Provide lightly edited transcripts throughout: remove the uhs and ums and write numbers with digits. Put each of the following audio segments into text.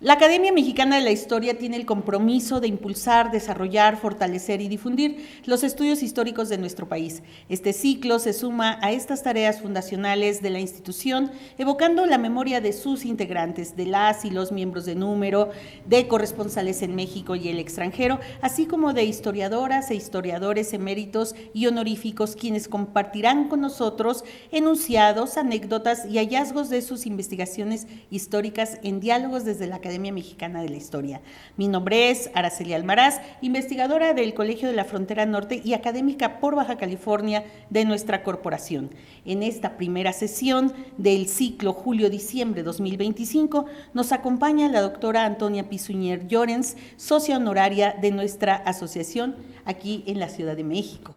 La Academia Mexicana de la Historia tiene el compromiso de impulsar, desarrollar, fortalecer y difundir los estudios históricos de nuestro país. Este ciclo se suma a estas tareas fundacionales de la institución, evocando la memoria de sus integrantes, de las y los miembros de número, de corresponsales en México y el extranjero, así como de historiadoras e historiadores eméritos y honoríficos, quienes compartirán con nosotros enunciados, anécdotas y hallazgos de sus investigaciones históricas en diálogos desde la Academia Mexicana de la Historia. Mi nombre es Araceli Almaraz, investigadora del Colegio de la Frontera Norte y académica por Baja California de nuestra corporación. En esta primera sesión del ciclo Julio-Diciembre 2025 nos acompaña la doctora Antonia Pisuñer Llorens, socia honoraria de nuestra asociación aquí en la Ciudad de México.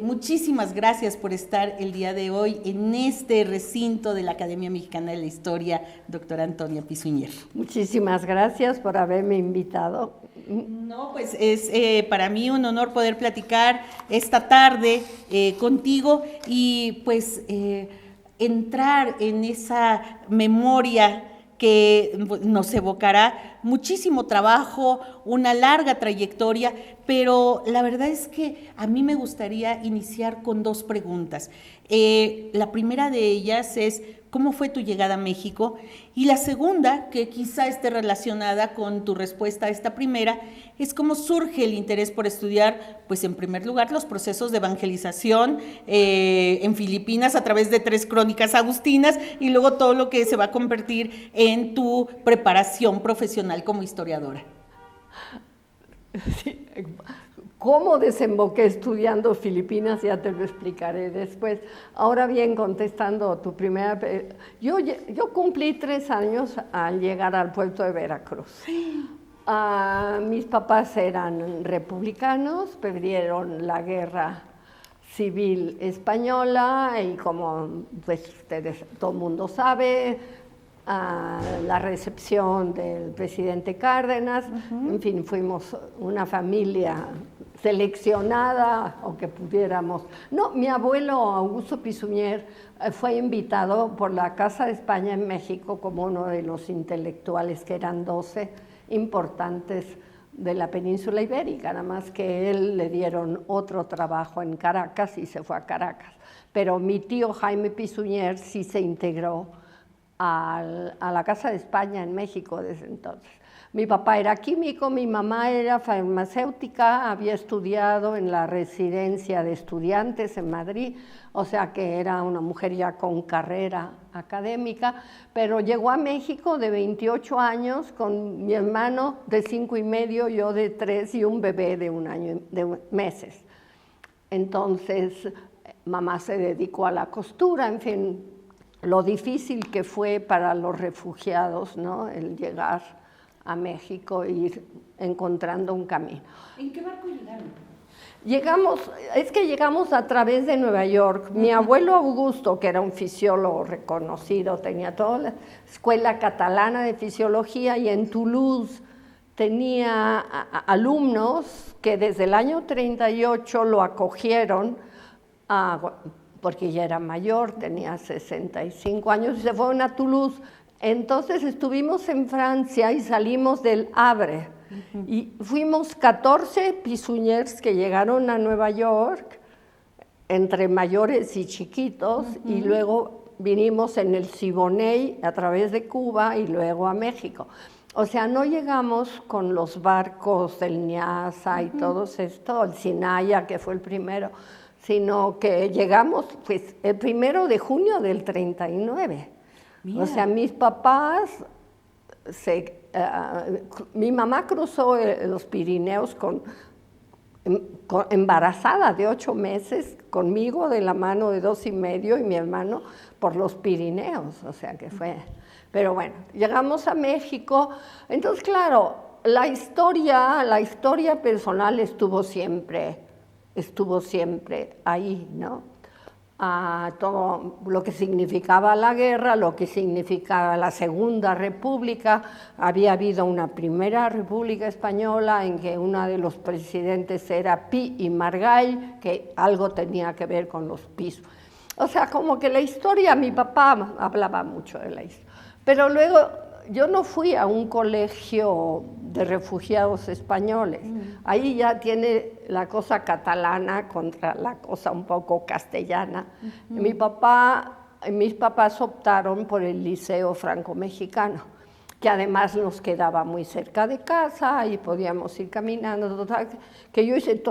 Muchísimas gracias por estar el día de hoy en este recinto de la Academia Mexicana de la Historia, doctora Antonia Pisuñer. Muchísimas gracias por haberme invitado. No, pues es para mí un honor poder platicar esta tarde contigo y pues entrar en esa memoria que nos evocará muchísimo trabajo, una larga trayectoria, pero la verdad es que a mí me gustaría iniciar con dos preguntas. La primera de ellas es, ¿cómo fue tu llegada a México? Y la segunda, que quizá esté relacionada con tu respuesta a esta primera, es cómo surge el interés por estudiar, pues en primer lugar, los procesos de evangelización en Filipinas a través de 3 crónicas agustinas y luego todo lo que se va a convertir en tu preparación profesional como historiadora. Sí. ¿Cómo desemboqué estudiando Filipinas? Ya te lo explicaré después. Ahora bien, contestando tu primera... Yo cumplí 3 años al llegar al puerto de Veracruz. Mis papás eran republicanos, perdieron la guerra civil española y como pues todo el mundo sabe, la recepción del presidente Cárdenas, en fin, fuimos una familia seleccionada o que pudiéramos. No, mi abuelo Augusto Pisuñer fue invitado por la Casa de España en México como uno de los intelectuales, que eran 12 importantes de la península ibérica, nada más que él le dieron otro trabajo en Caracas y se fue a Caracas. Pero mi tío Jaime Pisuñer sí se integró a la Casa de España en México desde entonces. Mi papá era químico, mi mamá era farmacéutica, había estudiado en la residencia de estudiantes en Madrid, o sea que era una mujer ya con carrera académica, pero llegó a México de 28 años con mi hermano de 5 y medio, yo de 3 y un bebé de 1 año, de meses. Entonces, mamá se dedicó a la costura, en fin, lo difícil que fue para los refugiados, ¿no?, el llegar a México e ir encontrando un camino. ¿En qué barco llegaron? Llegamos a través de Nueva York. Mi abuelo Augusto, que era un fisiólogo reconocido, tenía toda la escuela catalana de fisiología y en Toulouse tenía alumnos que desde el año 38 lo acogieron porque ya era mayor, tenía 65 años y se fueron a Toulouse. Entonces estuvimos en Francia y salimos del Havre y fuimos 14 Pisuñers que llegaron a Nueva York, entre mayores y chiquitos, y luego vinimos en el Siboney a través de Cuba y luego a México. O sea, no llegamos con los barcos del Nyasa y todos esto, el Sinaya, que fue el primero, sino que llegamos pues, el 1 de junio del 39. Mira. O sea, mis papás, mi mamá cruzó los Pirineos embarazada de 8 meses, conmigo de la mano de 2 y medio y mi hermano por los Pirineos, o sea que fue... Pero bueno, llegamos a México, entonces claro, la historia personal estuvo siempre ahí, ¿no? a todo lo que significaba la guerra, lo que significaba la Segunda República. Había habido una Primera República Española en que uno de los presidentes era Pi y Margall, que algo tenía que ver con los Pis. O sea, como que la historia, mi papá hablaba mucho de la historia. Pero luego yo no fui a un colegio de refugiados españoles. Ahí ya tiene la cosa catalana contra la cosa un poco castellana. Mis papás optaron por el Liceo Franco-Mexicano, que además nos quedaba muy cerca de casa y podíamos ir caminando. Total, que yo hice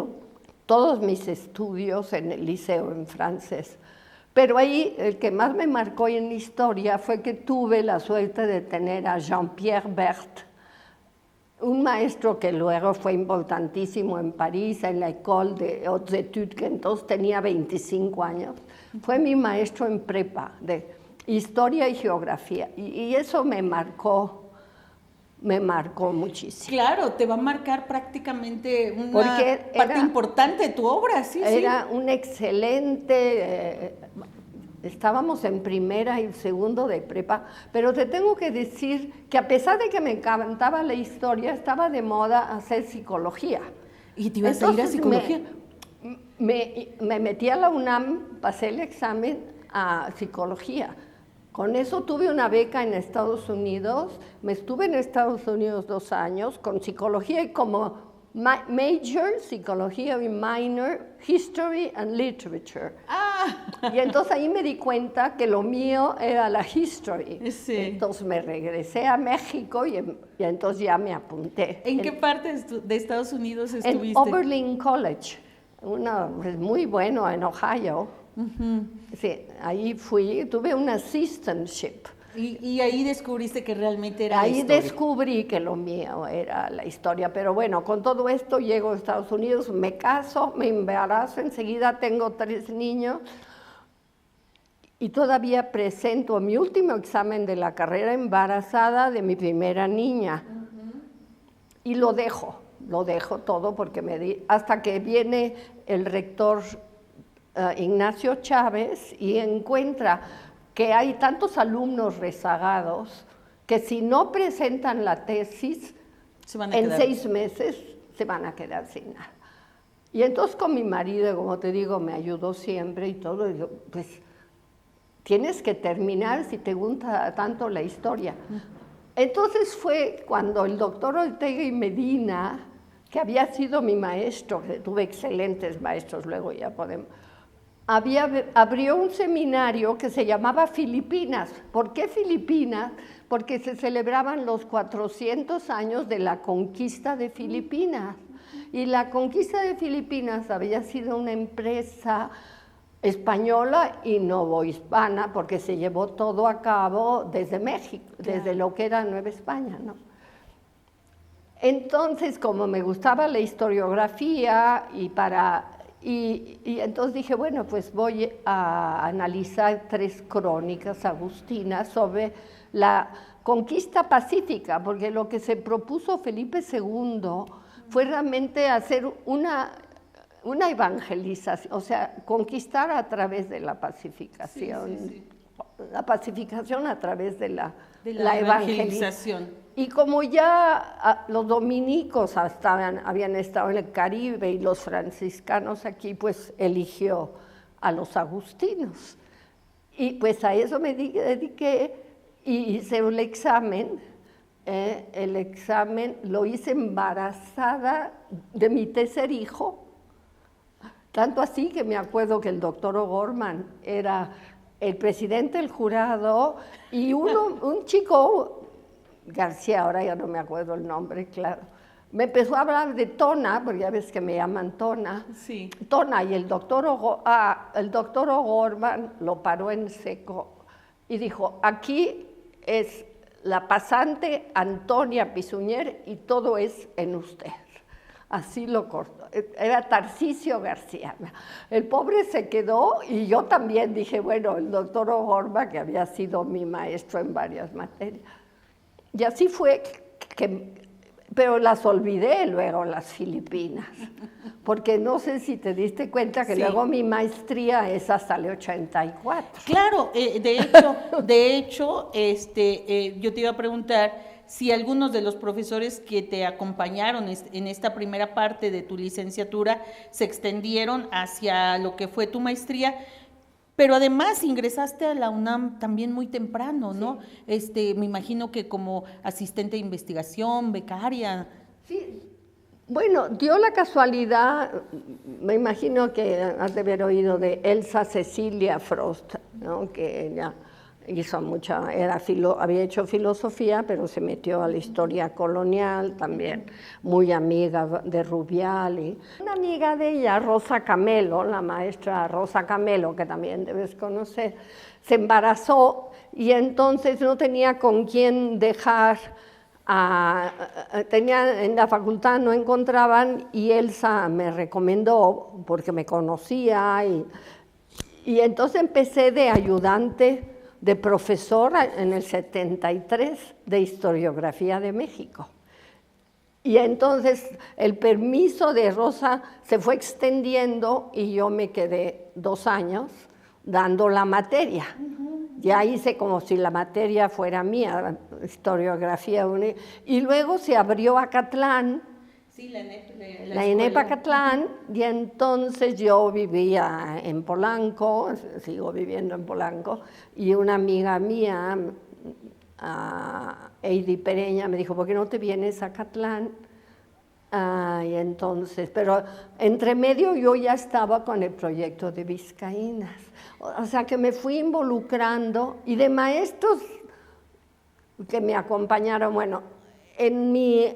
todos mis estudios en el liceo en francés. Pero ahí el que más me marcó en la historia fue que tuve la suerte de tener a Jean-Pierre Berthe, un maestro que luego fue importantísimo en París, en la École des Hautes Études, que entonces tenía 25 años. Fue mi maestro en prepa de historia y geografía, y eso me marcó muchísimo. Claro, te va a marcar prácticamente una parte importante de tu obra, sí. Era un excelente... estábamos en primera y segundo de prepa, pero te tengo que decir que a pesar de que me encantaba la historia, estaba de moda hacer psicología. ¿Y te ibas a ir a psicología? Me metí a la UNAM, pasé el examen a psicología. Con eso tuve una beca en Estados Unidos, me estuve en Estados Unidos 2 años con psicología y como major, psicología y minor, history and literature. Y entonces ahí me di cuenta que lo mío era la history. Sí. Entonces me regresé a México y entonces ya me apunté. ¿En qué parte de Estados Unidos estuviste? En Oberlin College, muy bueno en Ohio. Sí, ahí fui, tuve un assistantship. Y ahí descubriste que realmente era ahí la historia. Descubrí que lo mío era la historia, pero bueno, con todo esto llego a Estados Unidos, me caso, me embarazo, enseguida tengo 3 niños y todavía presento mi último examen de la carrera embarazada de mi primera niña. Y lo dejo todo porque hasta que viene el rector Ignacio Chávez y encuentra que hay tantos alumnos rezagados que si no presentan la tesis, en 6 meses se van a quedar sin nada. Y entonces con mi marido, como te digo, me ayudó siempre y todo, y yo, pues tienes que terminar si te gusta tanto la historia. Entonces fue cuando el doctor Ortega y Medina, que había sido mi maestro, que tuve excelentes maestros, luego ya podemos... abrió un seminario que se llamaba Filipinas. ¿Por qué Filipinas? Porque se celebraban los 400 años de la conquista de Filipinas. Y la conquista de Filipinas había sido una empresa española y novohispana, porque se llevó todo a cabo desde México, desde lo que era Nueva España, ¿no? Entonces, como me gustaba la historiografía y entonces dije, bueno, pues voy a analizar 3 crónicas agustinas sobre la conquista pacífica, porque lo que se propuso Felipe II fue realmente hacer una evangelización, o sea, conquistar a través de la pacificación, la pacificación a través de la evangelización. Y como ya los dominicos habían estado en el Caribe y los franciscanos aquí, pues eligió a los agustinos. Y pues a eso me dediqué y hice el examen. El examen lo hice embarazada de mi tercer hijo, tanto así que me acuerdo que el doctor O'Gorman era el presidente del jurado y un chico... García, ahora ya no me acuerdo el nombre, claro. Me empezó a hablar de Tona, porque ya ves que me llaman Tona. Sí. Tona, y el doctor O'Gorman lo paró en seco y dijo, aquí es la pasante Antonia Pisuñer y todo es en usted. Así lo cortó. Era Tarcisio García. El pobre se quedó y yo también dije, bueno, el doctor O'Gorman, que había sido mi maestro en varias materias. Y así fue pero las olvidé luego, las Filipinas, porque no sé si te diste cuenta que Sí. luego mi maestría es hasta el 84. Claro, de hecho, yo te iba a preguntar si algunos de los profesores que te acompañaron en esta primera parte de tu licenciatura se extendieron hacia lo que fue tu maestría, pero además ingresaste a la UNAM también muy temprano, ¿no? Me imagino que como asistente de investigación, becaria. Sí. Bueno, dio la casualidad, me imagino que has de haber oído de Elsa Cecilia Frost, ¿no? Que ella hizo mucha, había hecho filosofía, pero se metió a la historia colonial también, muy amiga de Rubiali. Una amiga de ella, Rosa Camelo, la maestra Rosa Camelo, que también debes conocer, se embarazó y entonces no tenía con quién dejar. En la facultad no encontraban y Elsa me recomendó porque me conocía y entonces empecé de ayudante de profesora en el 73 de historiografía de México. Y entonces el permiso de Rosa se fue extendiendo y yo me quedé 2 años dando la materia. Ya hice como si la materia fuera mía, historiografía. Y luego se abrió Acatlán, Sí, la ENEP Acatlán, y entonces yo vivía en Polanco, sigo viviendo en Polanco, y una amiga mía, Heidi Pereña, me dijo, ¿por qué no te vienes a Acatlán? Y entonces, pero entre medio yo ya estaba con el proyecto de Vizcaínas. O sea que me fui involucrando y de maestros que me acompañaron. Bueno, en mi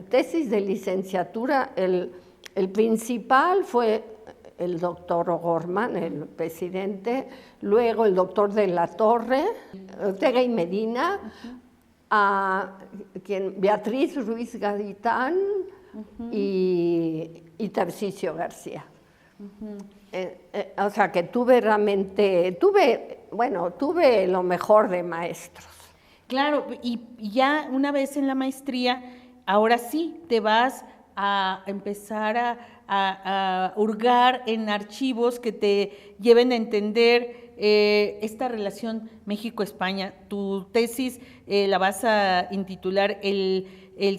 tesis de licenciatura, el principal fue el doctor O'Gorman, el presidente, luego el doctor de la Torre, Ortega y Medina, Beatriz Ruiz Gaitán y Tarcisio García. O sea que tuve lo mejor de maestros. Claro, y ya una vez en la maestría, ahora sí te vas a empezar a hurgar en archivos que te lleven a entender esta relación México-España. Tu tesis la vas a intitular el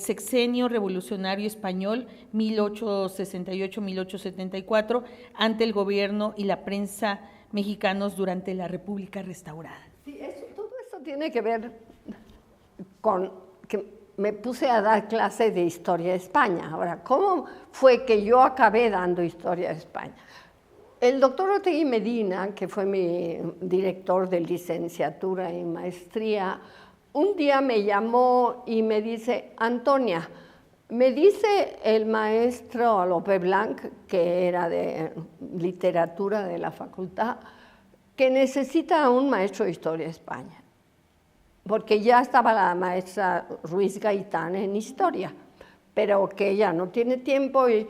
sexenio revolucionario español 1868-1874 ante el gobierno y la prensa mexicanos durante la República Restaurada. Sí, todo eso tiene que ver con que me puse a dar clases de historia de España. Ahora, ¿cómo fue que yo acabé dando historia de España? El doctor Ortega y Medina, que fue mi director de licenciatura y maestría, un día me llamó y me dice, Antonia, me dice el maestro López Blanc, que era de literatura de la facultad, que necesita un maestro de historia de España, porque ya estaba la maestra Ruiz Gaitán en historia, pero que ella no tiene tiempo y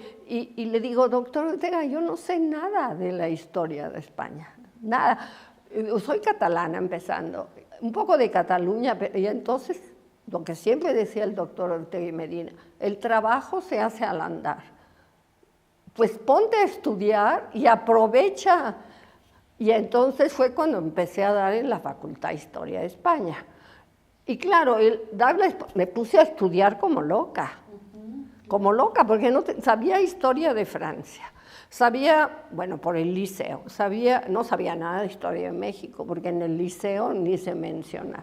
le digo, doctor Ortega, yo no sé nada de la historia de España, nada. Soy catalana empezando, un poco de Cataluña, y entonces lo que siempre decía el doctor Ortega y Medina, el trabajo se hace al andar. Pues ponte a estudiar y aprovecha. Y entonces fue cuando empecé a dar en la Facultad de Historia de España. Y claro, me puse a estudiar como loca, porque no sabía historia de Francia. Sabía, bueno, por el liceo, no sabía nada de historia de México, porque en el liceo ni se menciona.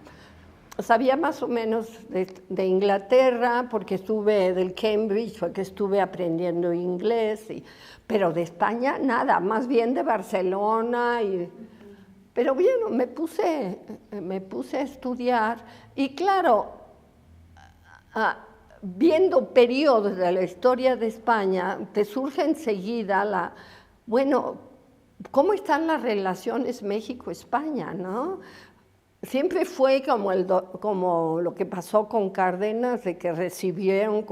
Sabía más o menos de Inglaterra, porque estuve del Cambridge, porque estuve aprendiendo inglés, pero de España nada, más bien de Barcelona. Pero bueno, me puse a estudiar y claro, viendo periodos de la historia de España, te surge enseguida ¿cómo están las relaciones México-España, no? Siempre fue como lo que pasó con Cárdenas, de que recibieron,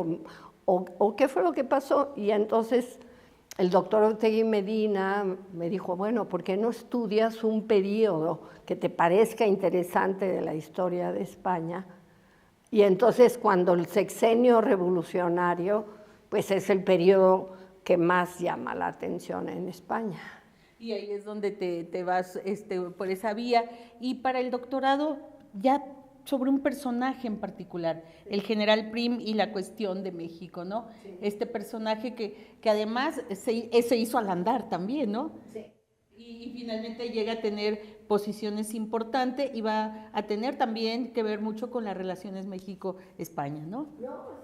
o qué fue lo que pasó, y entonces el doctor Ortega y Medina me dijo, bueno, ¿por qué no estudias un periodo que te parezca interesante de la historia de España? Y entonces cuando el sexenio revolucionario, pues es el periodo que más llama la atención en España. Y ahí es donde te vas por esa vía. Y para el doctorado, ya sobre un personaje en particular, el general Prim y la cuestión de México, ¿no? Sí. Este personaje que además se hizo al andar también, ¿no? Sí. Y finalmente llega a tener posiciones importantes y va a tener también que ver mucho con las relaciones México-España, ¿no? No,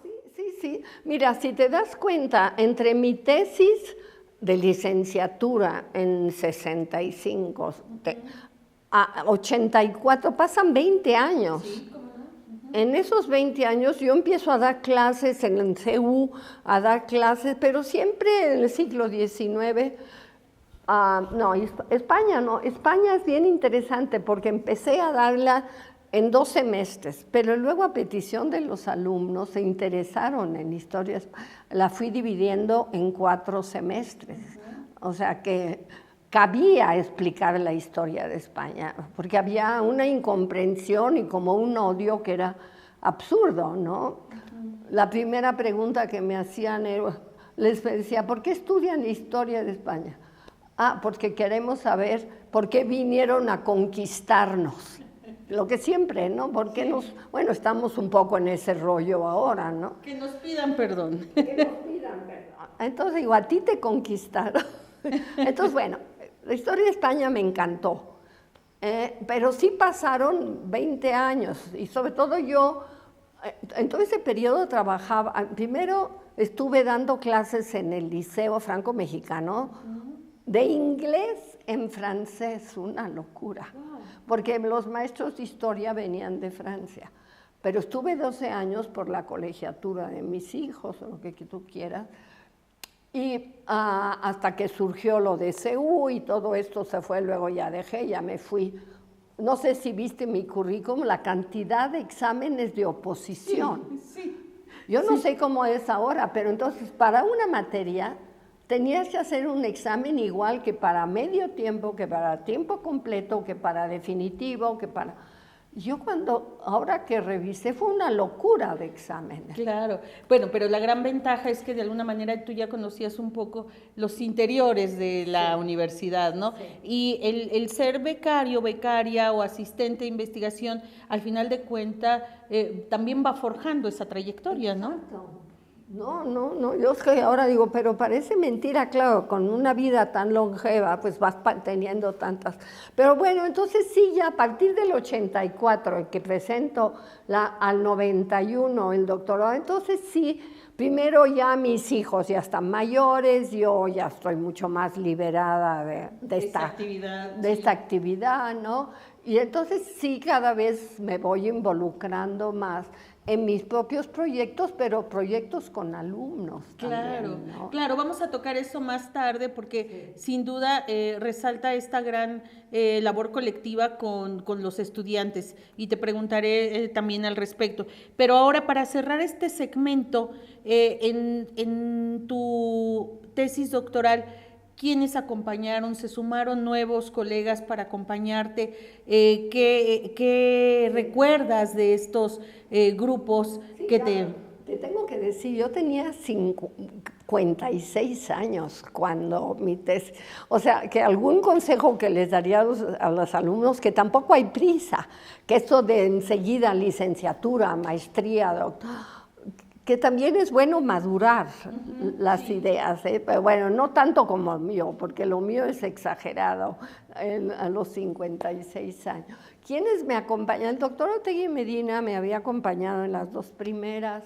sí. Mira, si te das cuenta, entre mi tesis de licenciatura en 65 a 84 pasan 20 años. Sí, ¿cómo no? En esos 20 años yo empiezo a dar clases en el CEU, a dar clases, pero siempre en el siglo XIX. No, España no. España es bien interesante porque empecé a darla en 2 semestres, pero luego a petición de los alumnos se interesaron en historia, la fui dividiendo en 4 semestres. O sea que cabía explicar la historia de España, porque había una incomprensión y como un odio que era absurdo, ¿no? La primera pregunta que me hacían les decía, ¿por qué estudian historia de España? Porque queremos saber por qué vinieron a conquistarnos. Lo que siempre, ¿no? Porque bueno, estamos un poco en ese rollo ahora, ¿no? Que nos pidan perdón. Que nos pidan perdón. Entonces digo, a ti te conquistaron. Entonces, bueno, la historia de España me encantó. Pero sí pasaron 20 años y sobre todo yo, en todo ese periodo trabajaba, primero estuve dando clases en el Liceo Franco-Mexicano, de inglés en francés, una locura, porque los maestros de historia venían de Francia, pero estuve 12 años por la colegiatura de mis hijos, o lo que tú quieras, y hasta que surgió lo de CEU y todo esto se fue, luego ya dejé, ya me fui. No sé si viste mi currículum, la cantidad de exámenes de oposición. Sí. Yo no sé cómo es ahora, pero entonces para una materia tenías que hacer un examen igual que para medio tiempo, que para tiempo completo, que para definitivo, que para... Yo ahora que revisé, fue una locura de exámenes. Claro, bueno, pero la gran ventaja es que de alguna manera tú ya conocías un poco los interiores de la universidad, ¿no? Sí. Y el ser becaria o asistente de investigación, al final de cuentas, también va forjando esa trayectoria, ¿no? Exacto. No, yo es que ahora digo, pero parece mentira, claro, con una vida tan longeva, pues vas teniendo tantas. Pero bueno, entonces sí, ya a partir del 84, que presento al 91 el doctorado, entonces sí, primero ya mis hijos ya están mayores, yo ya estoy mucho más liberada de esta actividad, ¿no? Y entonces sí, cada vez me voy involucrando más en mis propios proyectos, pero proyectos con alumnos. Claro, también, ¿no? Claro, vamos a tocar eso más tarde porque sin duda resalta esta gran labor colectiva con los estudiantes y te preguntaré también al respecto. Pero ahora para cerrar este segmento, en tu tesis doctoral, ¿quiénes acompañaron? ¿Se sumaron nuevos colegas para acompañarte? ¿Qué recuerdas de estos grupos que Te tengo que decir, yo tenía 56 años cuando mi tesis... O sea, que algún consejo que les daría a los alumnos, que tampoco hay prisa, que esto de enseguida licenciatura, maestría, doctorado, que también es bueno madurar las ideas, pero bueno, no tanto como el mío, porque lo mío es exagerado a los 56 años. ¿Quiénes me acompañan? El doctor Otegui Medina me había acompañado en las 2 primeras,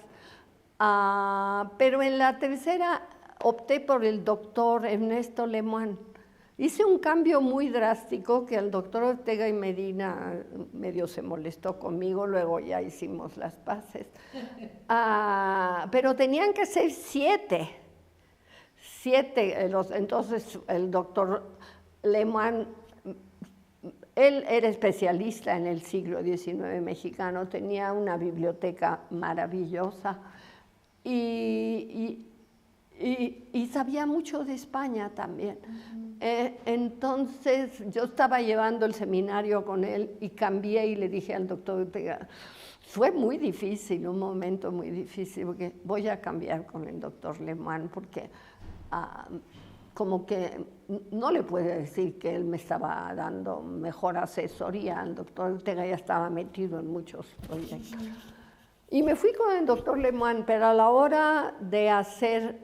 pero en la tercera opté por el doctor Ernesto Lemoine. Hice un cambio muy drástico que el doctor Ortega y Medina medio se molestó conmigo, luego ya hicimos las paces. Pero tenían que ser 7. Entonces el doctor Lemoine, él era especialista en el siglo XIX mexicano, tenía una biblioteca maravillosa y sabía mucho de España también. Entonces yo estaba llevando el seminario con él y cambié y le dije al doctor Ortega, fue muy difícil, un momento muy difícil, porque voy a cambiar con el doctor Lemoine, porque como que no le puede decir que él me estaba dando mejor asesoría. El doctor Ortega ya estaba metido en muchos proyectos. Y me fui con el doctor Lemoine, pero a la hora de hacer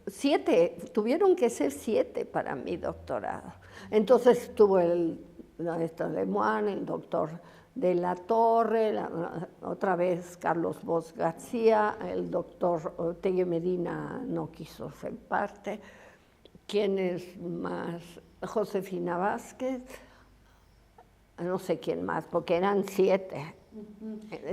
7, tuvieron que ser 7 para mi doctorado. Entonces estuvo el maestro Lemoine, el doctor de la Torre, otra vez Carlos Bosch García, el doctor Ortega Medina no quiso ser parte. ¿Quién es más? Josefina Vázquez, no sé quién más, porque eran 7.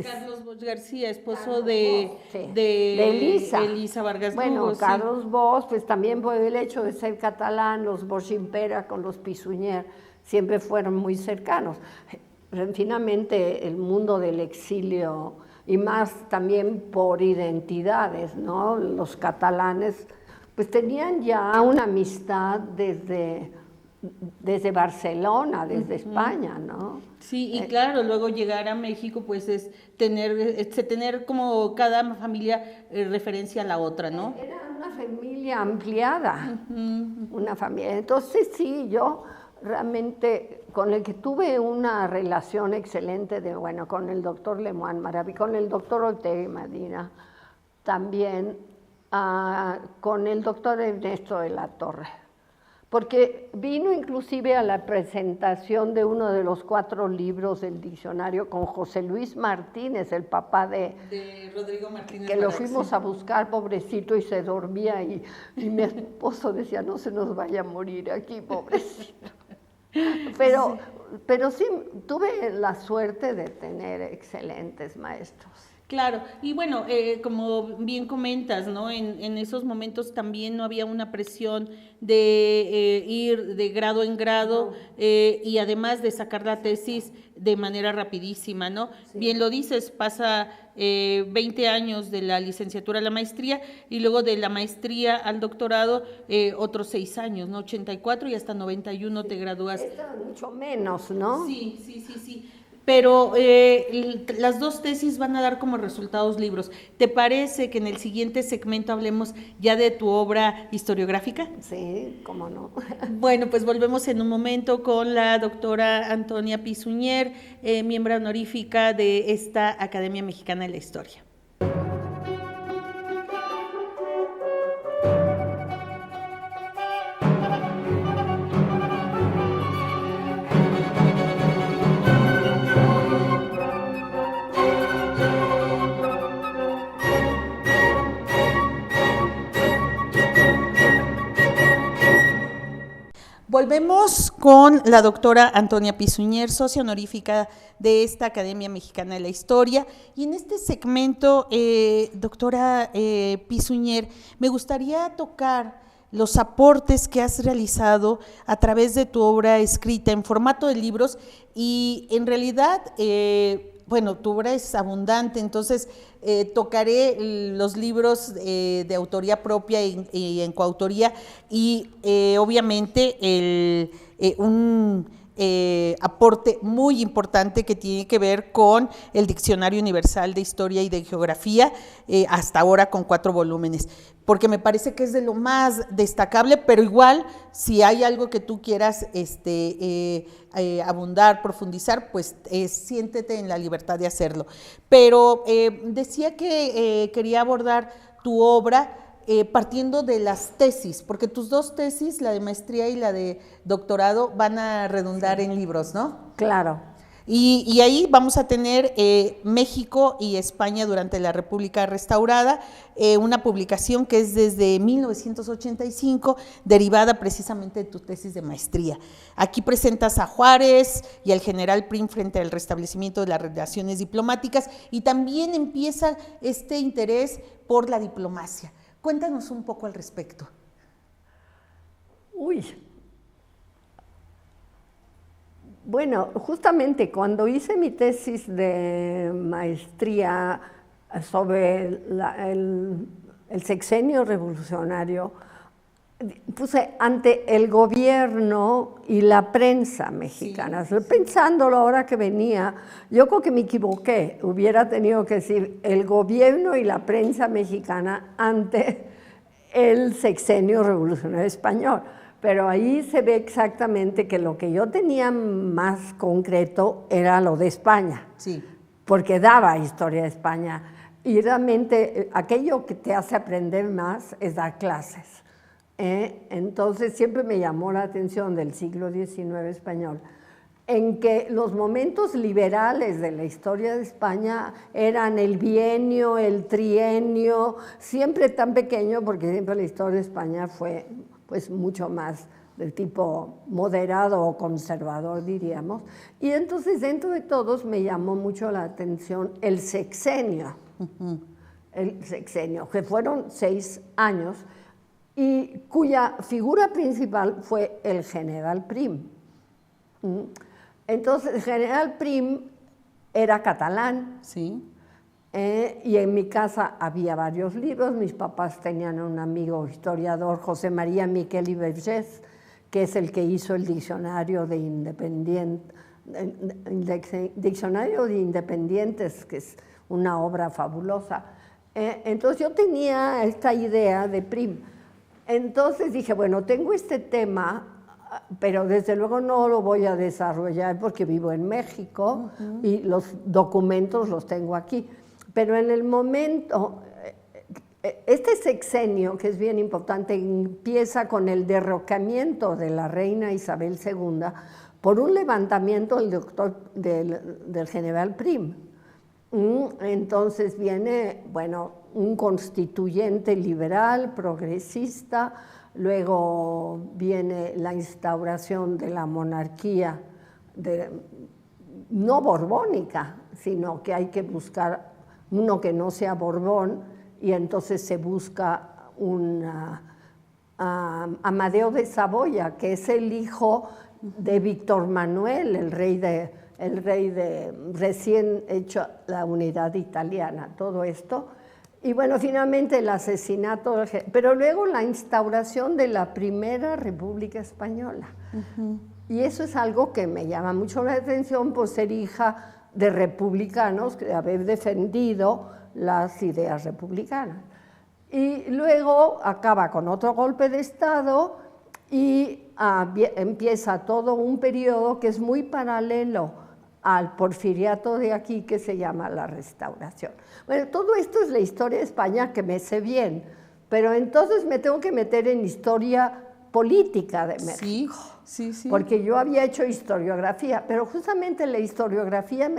Carlos Bosch García, esposo Carlos de, Bosch, sí. de Elisa Vargas Bueno, Lugo, Carlos sí. Bosch, pues también por el hecho de ser catalán, los Bosch Impera con los Pisunier siempre fueron muy cercanos. Finalmente el mundo del exilio, y más también por identidades, ¿no? Los catalanes pues tenían ya una amistad desde Barcelona, desde España, ¿no? Sí, y claro, luego llegar a México pues es tener como cada familia referencia a la otra, ¿no? Era una familia ampliada, una familia. Entonces sí, yo realmente con el que tuve una relación excelente con el doctor Lemoine Maraví, con el doctor Ortega Medina, también con el doctor Ernesto de la Torre, porque vino inclusive a la presentación de uno de los 4 libros del diccionario con José Luis Martínez, el papá de Rodrigo Martínez. Que lo fuimos a buscar, pobrecito, y se dormía, y mi esposo decía, no se nos vaya a morir aquí, pobrecito. Pero sí, tuve la suerte de tener excelentes maestros. Claro, y bueno, como bien comentas, ¿no? En esos momentos también no había una presión de ir de grado en grado y además de sacar la tesis de manera rapidísima, ¿no? Sí. Bien lo dices, pasa 20 años de la licenciatura a la maestría y luego de la maestría al doctorado otros 6 años, ¿no? 84 y hasta 91 te gradúas. Esto es mucho menos, ¿no? Sí. Pero las 2 tesis van a dar como resultados libros. ¿Te parece que en el siguiente segmento hablemos ya de tu obra historiográfica? Sí, cómo no. Bueno, pues volvemos en un momento con la doctora Antonia Pisunier, miembro honorífica de esta Academia Mexicana de la Historia. Volvemos con la doctora Antonia Pisunier, socia honorífica de esta Academia Mexicana de la Historia. Y en este segmento, doctora Pisunier, me gustaría tocar los aportes que has realizado a través de tu obra escrita en formato de libros y en realidad, bueno, tu obra es abundante, entonces tocaré los libros de autoría propia y en coautoría y obviamente un aporte muy importante que tiene que ver con el Diccionario Universal de Historia y de Geografía, hasta ahora con 4 volúmenes, porque me parece que es de lo más destacable, pero igual, si hay algo que tú quieras abundar, profundizar, pues siéntete en la libertad de hacerlo. Pero decía que quería abordar tu obra partiendo de las tesis, porque tus 2 tesis, la de maestría y la de doctorado, van a redundar en libros, ¿no? Claro. Y ahí vamos a tener México y España durante la República Restaurada, una publicación que es desde 1985, derivada precisamente de tu tesis de maestría. Aquí presentas a Juárez y al general Prim frente al restablecimiento de las relaciones diplomáticas y también empieza este interés por la diplomacia. Cuéntanos un poco al respecto. Bueno, justamente cuando hice mi tesis de maestría sobre el sexenio revolucionario, puse ante el gobierno y la prensa mexicana. Sí. Pensándolo ahora que venía, yo creo que me equivoqué, hubiera tenido que decir el gobierno y la prensa mexicana ante el sexenio revolucionario español. Pero ahí se ve exactamente que lo que yo tenía más concreto era lo de España, Sí. porque daba historia de España. Y realmente aquello que te hace aprender más es dar clases. Entonces siempre me llamó la atención del siglo XIX español, en que los momentos liberales de la historia de España eran el bienio, el trienio, siempre tan pequeño, porque siempre la historia de España fue pues mucho más del tipo moderado o conservador, diríamos. Y entonces dentro de todos me llamó mucho la atención el sexenio. El sexenio, que fueron 6 años, y cuya figura principal fue el general Prim. Entonces, el general Prim era catalán, Sí. y en mi casa había varios libros. Mis papás tenían un amigo historiador, José María Miquel i Vergés, que es el que hizo el diccionario de Diccionario de Independientes, que es una obra fabulosa. Entonces yo tenía esta idea de Prim. Entonces dije, bueno, tengo este tema, pero desde luego no lo voy a desarrollar porque vivo en México y los documentos los tengo aquí. Pero en el momento, este sexenio, que es bien importante, empieza con el derrocamiento de la reina Isabel II por un levantamiento del general Prim. Entonces viene, bueno, un constituyente liberal, progresista, luego viene la instauración de la monarquía, no borbónica, sino que hay que buscar uno que no sea Borbón, y entonces se busca Amadeo de Saboya, que es el hijo de Víctor Manuel, el rey de recién hecho la unidad italiana, todo esto. Y bueno, finalmente el asesinato, pero luego la instauración de la primera República Española. Y eso es algo que me llama mucho la atención por ser hija de republicanos, de haber defendido las ideas republicanas. Y luego acaba con otro golpe de Estado y empieza todo un periodo que es muy paralelo al porfiriato de aquí, que se llama la Restauración. Bueno, todo esto es la historia de España que me sé bien, pero entonces me tengo que meter en historia política de México. Sí, sí. Porque yo había hecho historiografía, pero justamente la historiografía,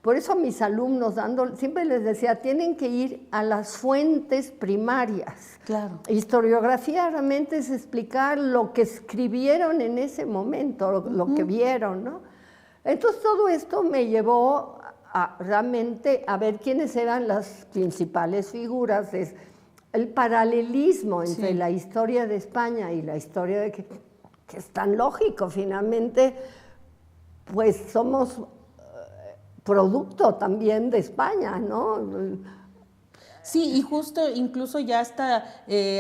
por eso a mis alumnos siempre les decía, tienen que ir a las fuentes primarias. Claro. Historiografía realmente es explicar lo que escribieron en ese momento, lo que vieron, ¿no? Entonces todo esto me llevó realmente a ver quiénes eran las principales figuras, el paralelismo entre la historia de España y la historia de que es tan lógico, finalmente, pues somos producto también de España, ¿no? Sí, y justo incluso ya está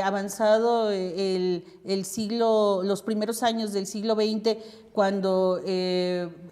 avanzado el siglo, los primeros años del siglo XX, cuando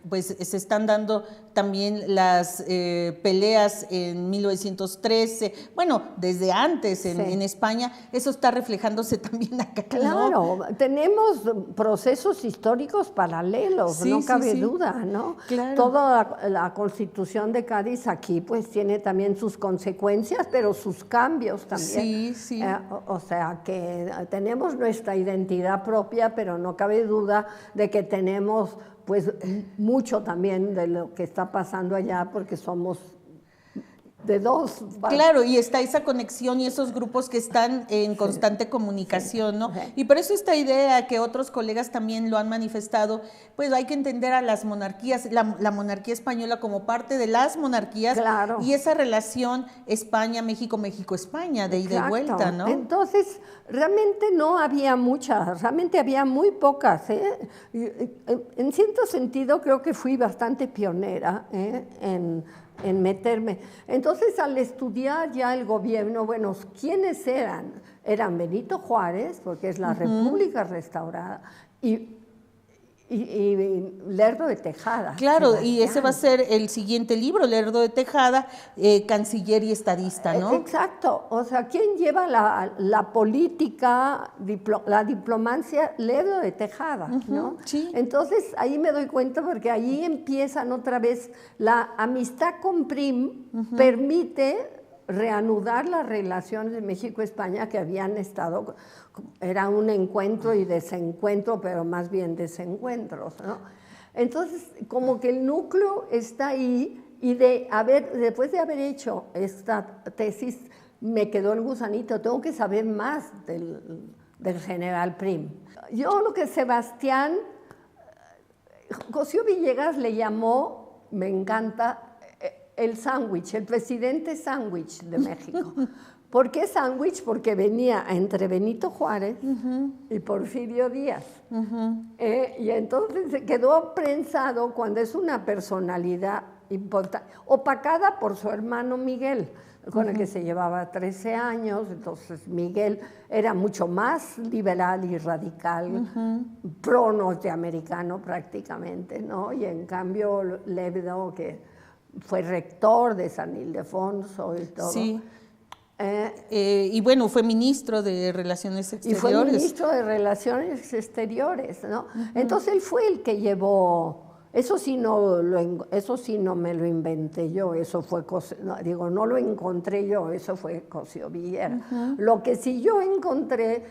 pues se están dando también las peleas en 1913, bueno, desde antes en España, eso está reflejándose también acá. Claro, ¿no? Tenemos procesos históricos paralelos, no cabe duda, ¿no? Claro. Toda la Constitución de Cádiz aquí pues tiene también sus consecuencias, pero sus cambios también. Sí. O sea que tenemos nuestra identidad propia, pero no cabe duda de que tenemos pues mucho también de lo que está pasando allá, porque somos de dos. Claro, y está esa conexión y esos grupos que están en constante comunicación, ¿no? Y por eso esta idea que otros colegas también lo han manifestado, pues hay que entender a las monarquías, la monarquía española como parte de las monarquías, claro, y esa relación España-México, México-España, de ida y vuelta, ¿no? Entonces, realmente no había muchas, realmente había muy pocas, ¿eh? En cierto sentido creo que fui bastante pionera en meterme. Entonces, al estudiar ya el gobierno, bueno, ¿quiénes eran? Eran Benito Juárez, porque es la República restaurada, y y Lerdo de Tejada. Claro, Sebastián. y ese va a ser el siguiente libro, Lerdo de Tejada, canciller y estadista, ¿no? Exacto, o sea, ¿quién lleva la política, la diplomacia? Lerdo de Tejada, ¿no? Sí. Entonces ahí me doy cuenta porque ahí empiezan otra vez, la amistad con PRIM permite reanudar las relaciones de México-España que habían estado, era un encuentro y desencuentro, pero más bien desencuentros, ¿no? Entonces, como que el núcleo está ahí y después de haber hecho esta tesis, me quedó el gusanito, tengo que saber más del general Prim. Yo lo que Sebastián, Cosío Villegas le llamó, me encanta, el sándwich, el presidente sándwich de México. ¿Por qué sándwich? Porque venía entre Benito Juárez y Porfirio Díaz. Y entonces se quedó prensado cuando es una personalidad importante, opacada por su hermano Miguel, con el que se llevaba 13 años, entonces Miguel era mucho más liberal y radical, pro norteamericano prácticamente, ¿no? Y en cambio Lerdo, que fue rector de San Ildefonso y todo. Sí. Y bueno, fue ministro de Relaciones Exteriores. Y fue ministro de Relaciones Exteriores, ¿no? Entonces él fue el que llevó, eso sí no me lo inventé yo, eso fue, no lo encontré yo, eso fue Cosío Villegas. Lo que sí yo encontré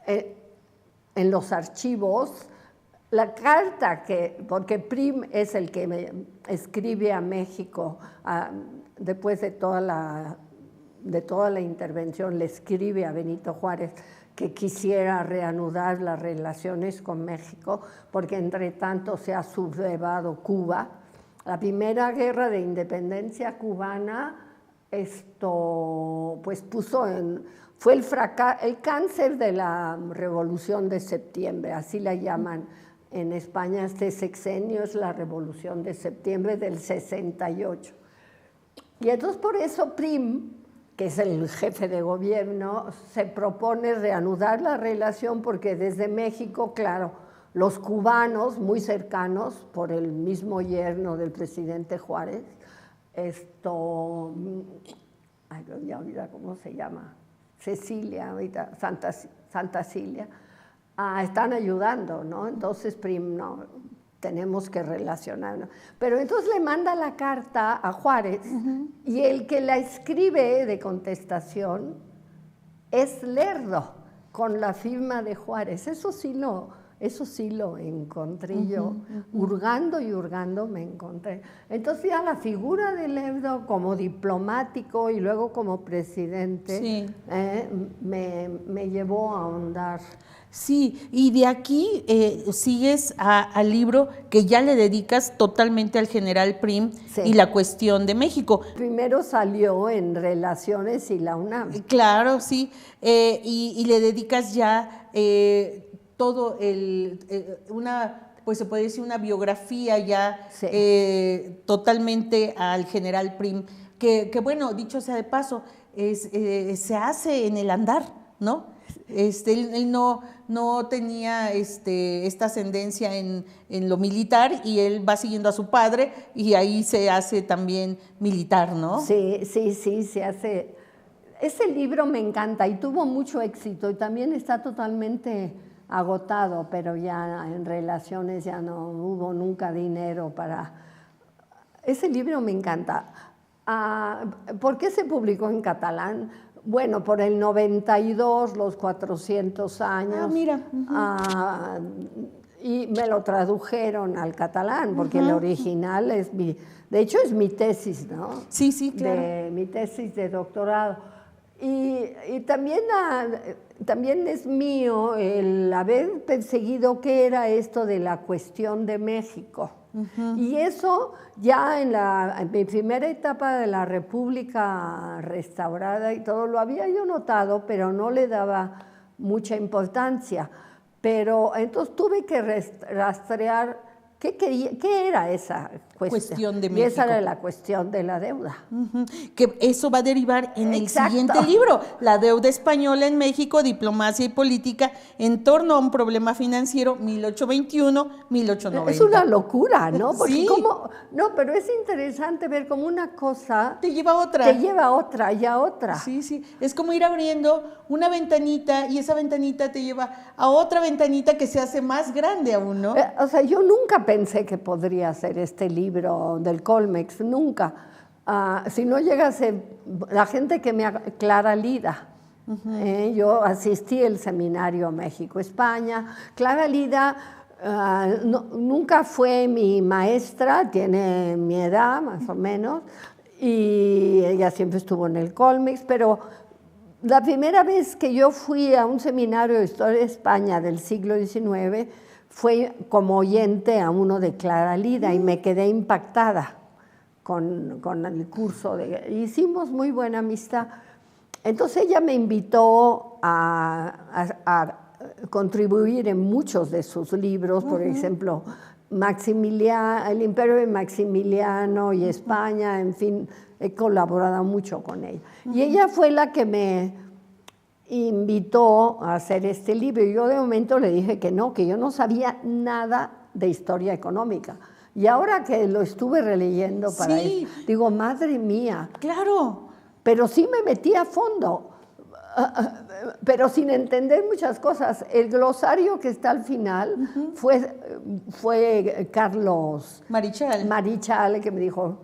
en los archivos, la carta porque Prim es el que me escribe a México después de toda la intervención, le escribe a Benito Juárez que quisiera reanudar las relaciones con México, porque entre tanto se ha sublevado Cuba. La primera guerra de independencia cubana, pues fue el cáncer de la Revolución de Septiembre, así la llaman en España. Este sexenio es la Revolución de Septiembre del 68. Y entonces por eso Prim, que es el jefe de gobierno, se propone reanudar la relación porque desde México, claro, los cubanos muy cercanos, por el mismo yerno del presidente Juárez, ya olvidé cómo se llama, Cecilia, ahorita, Santa Cilia, están ayudando, ¿no? Entonces, Prim, no, tenemos que relacionarnos. Pero entonces le manda la carta a Juárez y el que la escribe de contestación es Lerdo, con la firma de Juárez. Eso sí lo encontré yo. Hurgando y hurgando me encontré. Entonces ya la figura de Lerdo como diplomático y luego como presidente sí. Me llevó a ahondar. Sí, y de aquí sigues al libro que ya le dedicas totalmente al general Prim y la cuestión de México. Primero salió en Relaciones y la UNAM. Claro, sí, y le dedicas ya todo pues se puede decir una biografía ya totalmente al general Prim, que bueno, dicho sea de paso, se hace en el andar, ¿no? Él no tenía esta ascendencia en lo militar y él va siguiendo a su padre y ahí se hace también militar, ¿no? Sí, se hace. Ese libro me encanta y tuvo mucho éxito y también está totalmente agotado, pero ya en Relaciones ya no hubo nunca dinero para... Ese libro me encanta. ¿Por qué se publicó en catalán? Bueno, por el 92, los 400 años. Mira. Y me lo tradujeron al catalán, porque el original de hecho es mi tesis, ¿no? Sí, claro. Mi tesis de doctorado. Y también es mío el haber perseguido qué era esto de la cuestión de México. Y eso ya en mi primera etapa de la República restaurada y todo, lo había yo notado, pero no le daba mucha importancia. Pero entonces tuve que rastrear ¿Qué era esa Cuestión de Y esa México. era la cuestión de la deuda. Que eso va a derivar en el Exacto. siguiente libro, La deuda española en México, diplomacia y política en torno a un problema financiero, 1821-1890. Es una locura, ¿no? Porque Sí. no, pero es interesante ver cómo una cosa Te lleva a otra. te lleva a otra y a otra. Sí, sí. Es como ir abriendo una ventanita y esa ventanita te lleva a otra ventanita que se hace más grande aún, ¿no? O sea, yo nunca pensé que podría hacer este libro del Colmex, nunca. Si no llegase la gente que Clara Lida. Yo asistí al seminario México-España. Clara Lida nunca fue mi maestra, tiene mi edad más o menos, y ella siempre estuvo en el Colmex, pero la primera vez que yo fui a un seminario de Historia de España del siglo XIX fue como oyente a uno de Clara Lida y me quedé impactada con el curso. Hicimos muy buena amistad. Entonces ella me invitó a contribuir en muchos de sus libros, por ejemplo, El Imperio de Maximiliano y España, en fin, he colaborado mucho con ella. Y ella fue la que me invitó a hacer este libro y yo de momento le dije que yo no sabía nada de historia económica. Y ahora que lo estuve releyendo para Sí. eso, digo, madre mía, Claro. pero sí me metí a fondo, pero sin entender muchas cosas. El glosario que está al final fue Carlos Marichal. que me dijo,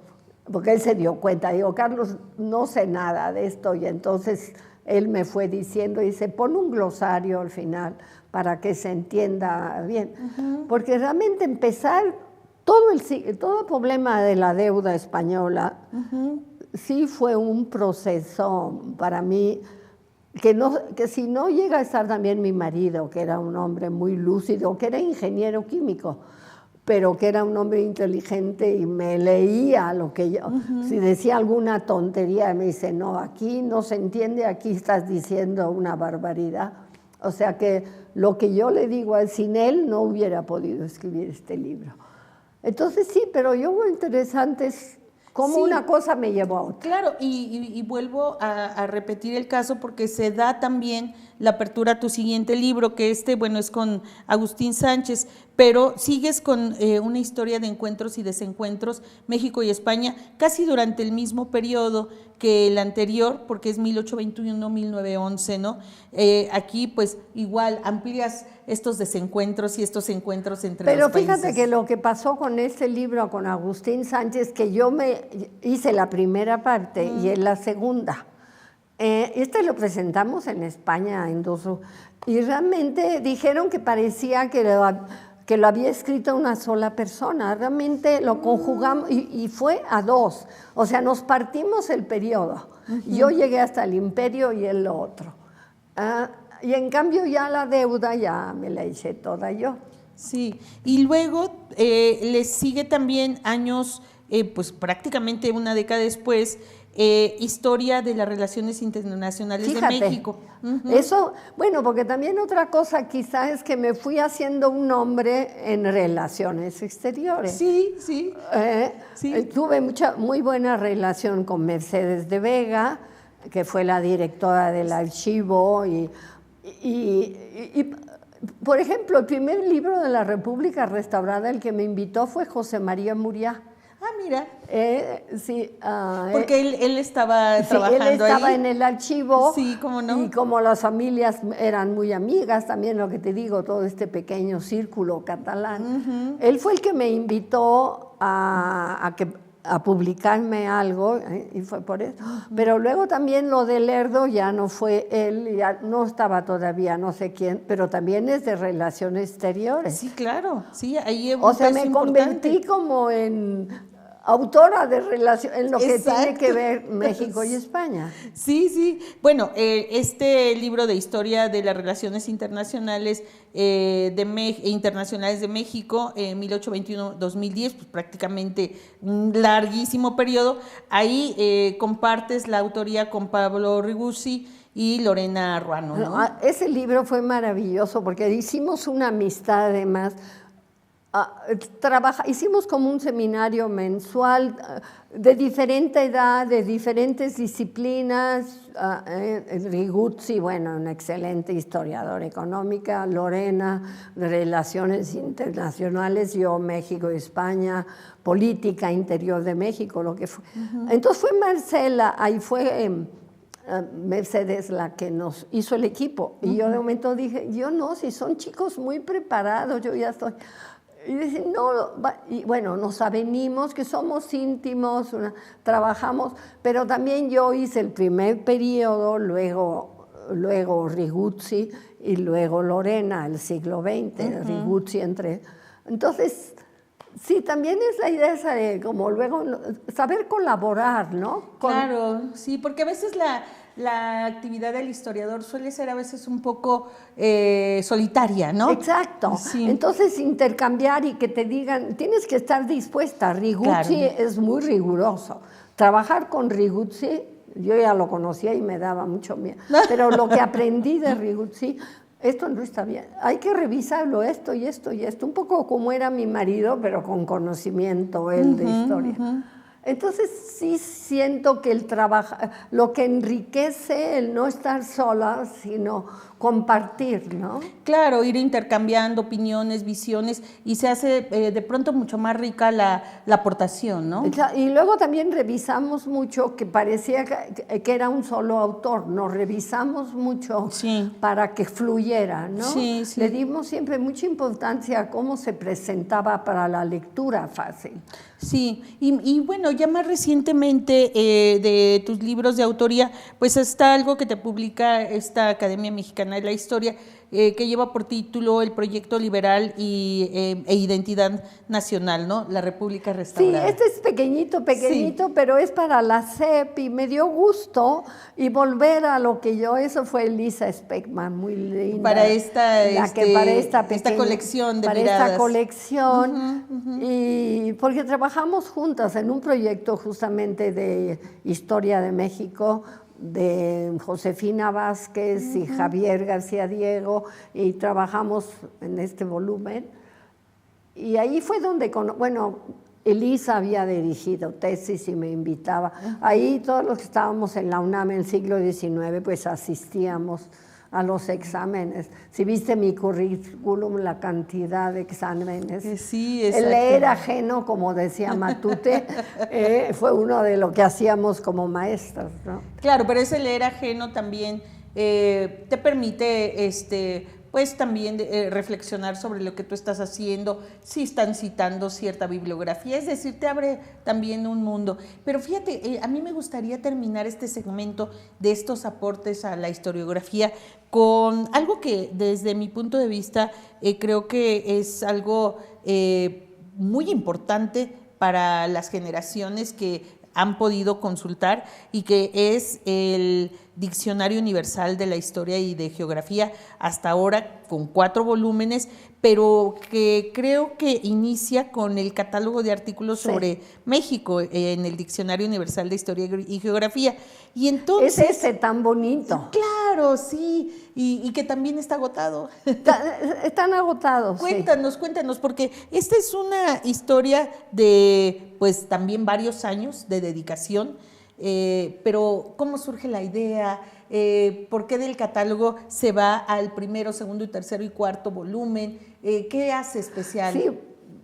porque él se dio cuenta, digo, Carlos, no sé nada de esto, y entonces él me fue diciendo, y dice, pon un glosario al final para que se entienda bien, porque realmente empezar todo el problema de la deuda española sí fue un proceso para mí que si no llega a estar también mi marido, que era un hombre muy lúcido, que era ingeniero químico, pero que era un hombre inteligente y me leía lo que yo, si decía alguna tontería, me dice, no, aquí no se entiende, aquí estás diciendo una barbaridad. O sea que lo que yo le digo a él, sin él no hubiera podido escribir este libro. Entonces sí, pero yo lo interesante es cómo Sí. una cosa me llevó a otra. Claro, y vuelvo a repetir el caso porque se da también la apertura a tu siguiente libro, que bueno, es con Agustín Sánchez, pero sigues con una historia de encuentros y desencuentros, México y España, casi durante el mismo periodo que el anterior, porque es 1821-1911, ¿no? Aquí, pues, igual, amplías estos desencuentros y estos encuentros entre los países. Pero fíjate que lo que pasó con este libro, con Agustín Sánchez, que yo me hice la primera parte y él la segunda. Este lo presentamos en España y realmente dijeron que parecía que lo había escrito una sola persona. Realmente lo conjugamos y fue a dos. O sea, nos partimos el periodo. Yo llegué hasta el imperio y él lo otro. Y en cambio ya la deuda ya me la hice toda yo. Sí, y luego le sigue también años, pues prácticamente una década después, historia de las relaciones internacionales. Fíjate, de México. Eso, bueno, porque también otra cosa quizá es que me fui haciendo un nombre en relaciones exteriores. Sí, sí. Sí. Tuve muy buena relación con Mercedes de Vega, que fue la directora del archivo, y por ejemplo, el primer libro de la República Restaurada, el que me invitó fue José María Muriá. Ah, mira. Sí. Porque él estaba trabajando ahí. Él estaba en el archivo. Sí, cómo no. Y como las familias eran muy amigas, también lo que te digo, todo este pequeño círculo catalán. Él fue el que me invitó a publicarme algo, y fue por eso. Pero luego también lo de Lerdo ya no fue él, ya no estaba todavía no sé quién, pero también es de relaciones exteriores. Sí, claro, sí, ahí O sea, me convertí como en autora de relación en lo que tiene que ver México y España. Sí, sí. Bueno, este libro de historia de las relaciones internacionales internacionales de México, 1821-2010, pues prácticamente un larguísimo periodo. Ahí compartes la autoría con Pablo Riguzi y Lorena Ruano, ¿no? Ese libro fue maravilloso porque hicimos una amistad además. Hicimos como un seminario mensual de diferente edad, de diferentes disciplinas. Riguzzi, bueno, una excelente historiadora económica, Lorena, relaciones internacionales, yo, México y España, política interior de México, lo que fue. Entonces fue Marcela, ahí fue Mercedes la que nos hizo el equipo. Y yo de momento dije, yo no, si son chicos muy preparados, yo ya estoy... Y dice, no, y bueno, nos avenimos, que somos íntimos, trabajamos, pero también yo hice el primer periodo, luego Riguzzi y luego Lorena, el siglo XX, Riguzzi entre... Entonces, sí, también es la idea esa de como luego saber colaborar, ¿no? Claro, sí, porque a veces la actividad del historiador suele ser a veces un poco solitaria, ¿no? Exacto. Sí. Entonces, intercambiar y que te digan, tienes que estar dispuesta. Riguzzi es muy riguroso. Trabajar con Riguzzi, yo ya lo conocía y me daba mucho miedo, pero lo que aprendí de Riguzzi, esto no está bien, hay que revisarlo, esto y esto y esto, un poco como era mi marido, pero con conocimiento él de historia. Entonces sí siento que el trabajo, lo que enriquece el no estar sola, sino compartir, ¿no? Claro, ir intercambiando opiniones, visiones, y se hace de pronto mucho más rica la aportación, ¿no? Y luego también revisamos mucho, que parecía que era un solo autor, nos revisamos mucho para que fluyera, ¿no? Sí, sí. Le dimos siempre mucha importancia a cómo se presentaba para la lectura fácil. Sí, y bueno, ya más recientemente de tus libros de autoría, pues está algo que te publica esta Academia Mexicana de la Historia, que lleva por título El Proyecto Liberal e Identidad Nacional, ¿no? La República Restaurada. Sí, este es pequeñito, sí, pero es para la SEP y me dio gusto y volver a lo que eso fue Lisa Speckman, muy linda. Para esta colección de miradas. Para esta colección, y porque trabajamos juntas en un proyecto justamente de Historia de México, de Josefina Vázquez y Javier García Diego, y trabajamos en este volumen. Y ahí fue donde, Elisa había dirigido tesis y me invitaba. Ahí todos los que estábamos en la UNAM en el siglo XIX, pues asistíamos a los exámenes. Si viste mi currículum, la cantidad de exámenes. Sí, el leer ajeno, como decía Matute, fue uno de lo que hacíamos como maestras, ¿no? Claro, pero ese leer ajeno también te permite pues también reflexionar sobre lo que tú estás haciendo, si están citando cierta bibliografía, es decir, te abre también un mundo. Pero fíjate, a mí me gustaría terminar este segmento de estos aportes a la historiografía con algo que desde mi punto de vista creo que es algo muy importante para las generaciones que han podido consultar, y que es el Diccionario Universal de la Historia y de Geografía, hasta ahora con 4 volúmenes, pero que creo que inicia con el catálogo de artículos sobre México en el Diccionario Universal de Historia y Geografía. Y entonces, es ese tan bonito. Claro, sí, y que también está agotado. Están agotados. Cuéntanos, porque esta es una historia de, pues, también varios años de dedicación, pero ¿cómo surge la idea? ¿Por qué del catálogo se va al primero, segundo, tercero y cuarto volumen? ¿Qué hace especial? Sí,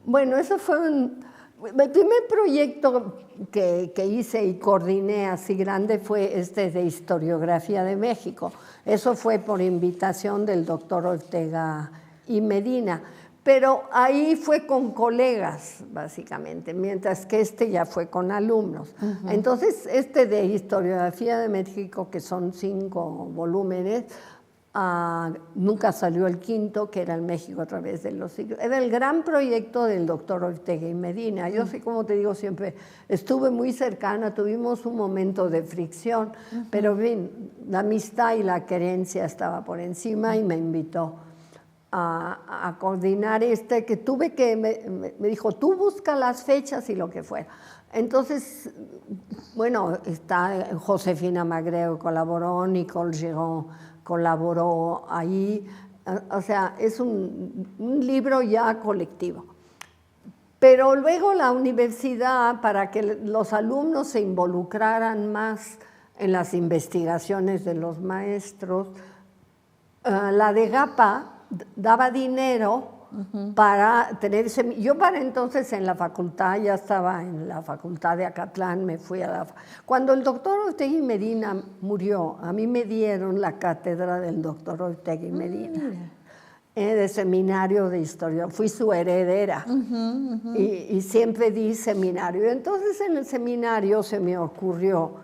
bueno, eso fue el primer proyecto que hice y coordiné así grande fue de historiografía de México. Eso fue por invitación del doctor Ortega y Medina. Pero ahí fue con colegas, básicamente, mientras que ya fue con alumnos. Entonces, de historiografía de México, que son 5 volúmenes, nunca salió el quinto, que era el México a través de los siglos. Era el gran proyecto del doctor Ortega y Medina. Yo sí, como te digo siempre, estuve muy cercana, tuvimos un momento de fricción, pero bien, la amistad y la querencia estaba por encima y me invitó a coordinar que tuve que, me dijo, tú busca las fechas y lo que fuera. Entonces, bueno, está Josefina Magreo colaboró, Nicole Giron colaboró ahí, o sea, es un libro ya colectivo. Pero luego la universidad, para que los alumnos se involucraran más en las investigaciones de los maestros, la DEGAPA daba dinero para tener... Yo para entonces en la facultad, ya estaba en la facultad de Acatlán, me fui a la... Cuando el doctor Ortegui Medina murió, a mí me dieron la cátedra del doctor Ortegui Medina. De seminario de historia, fui su heredera y siempre di seminario. Entonces en el seminario se me ocurrió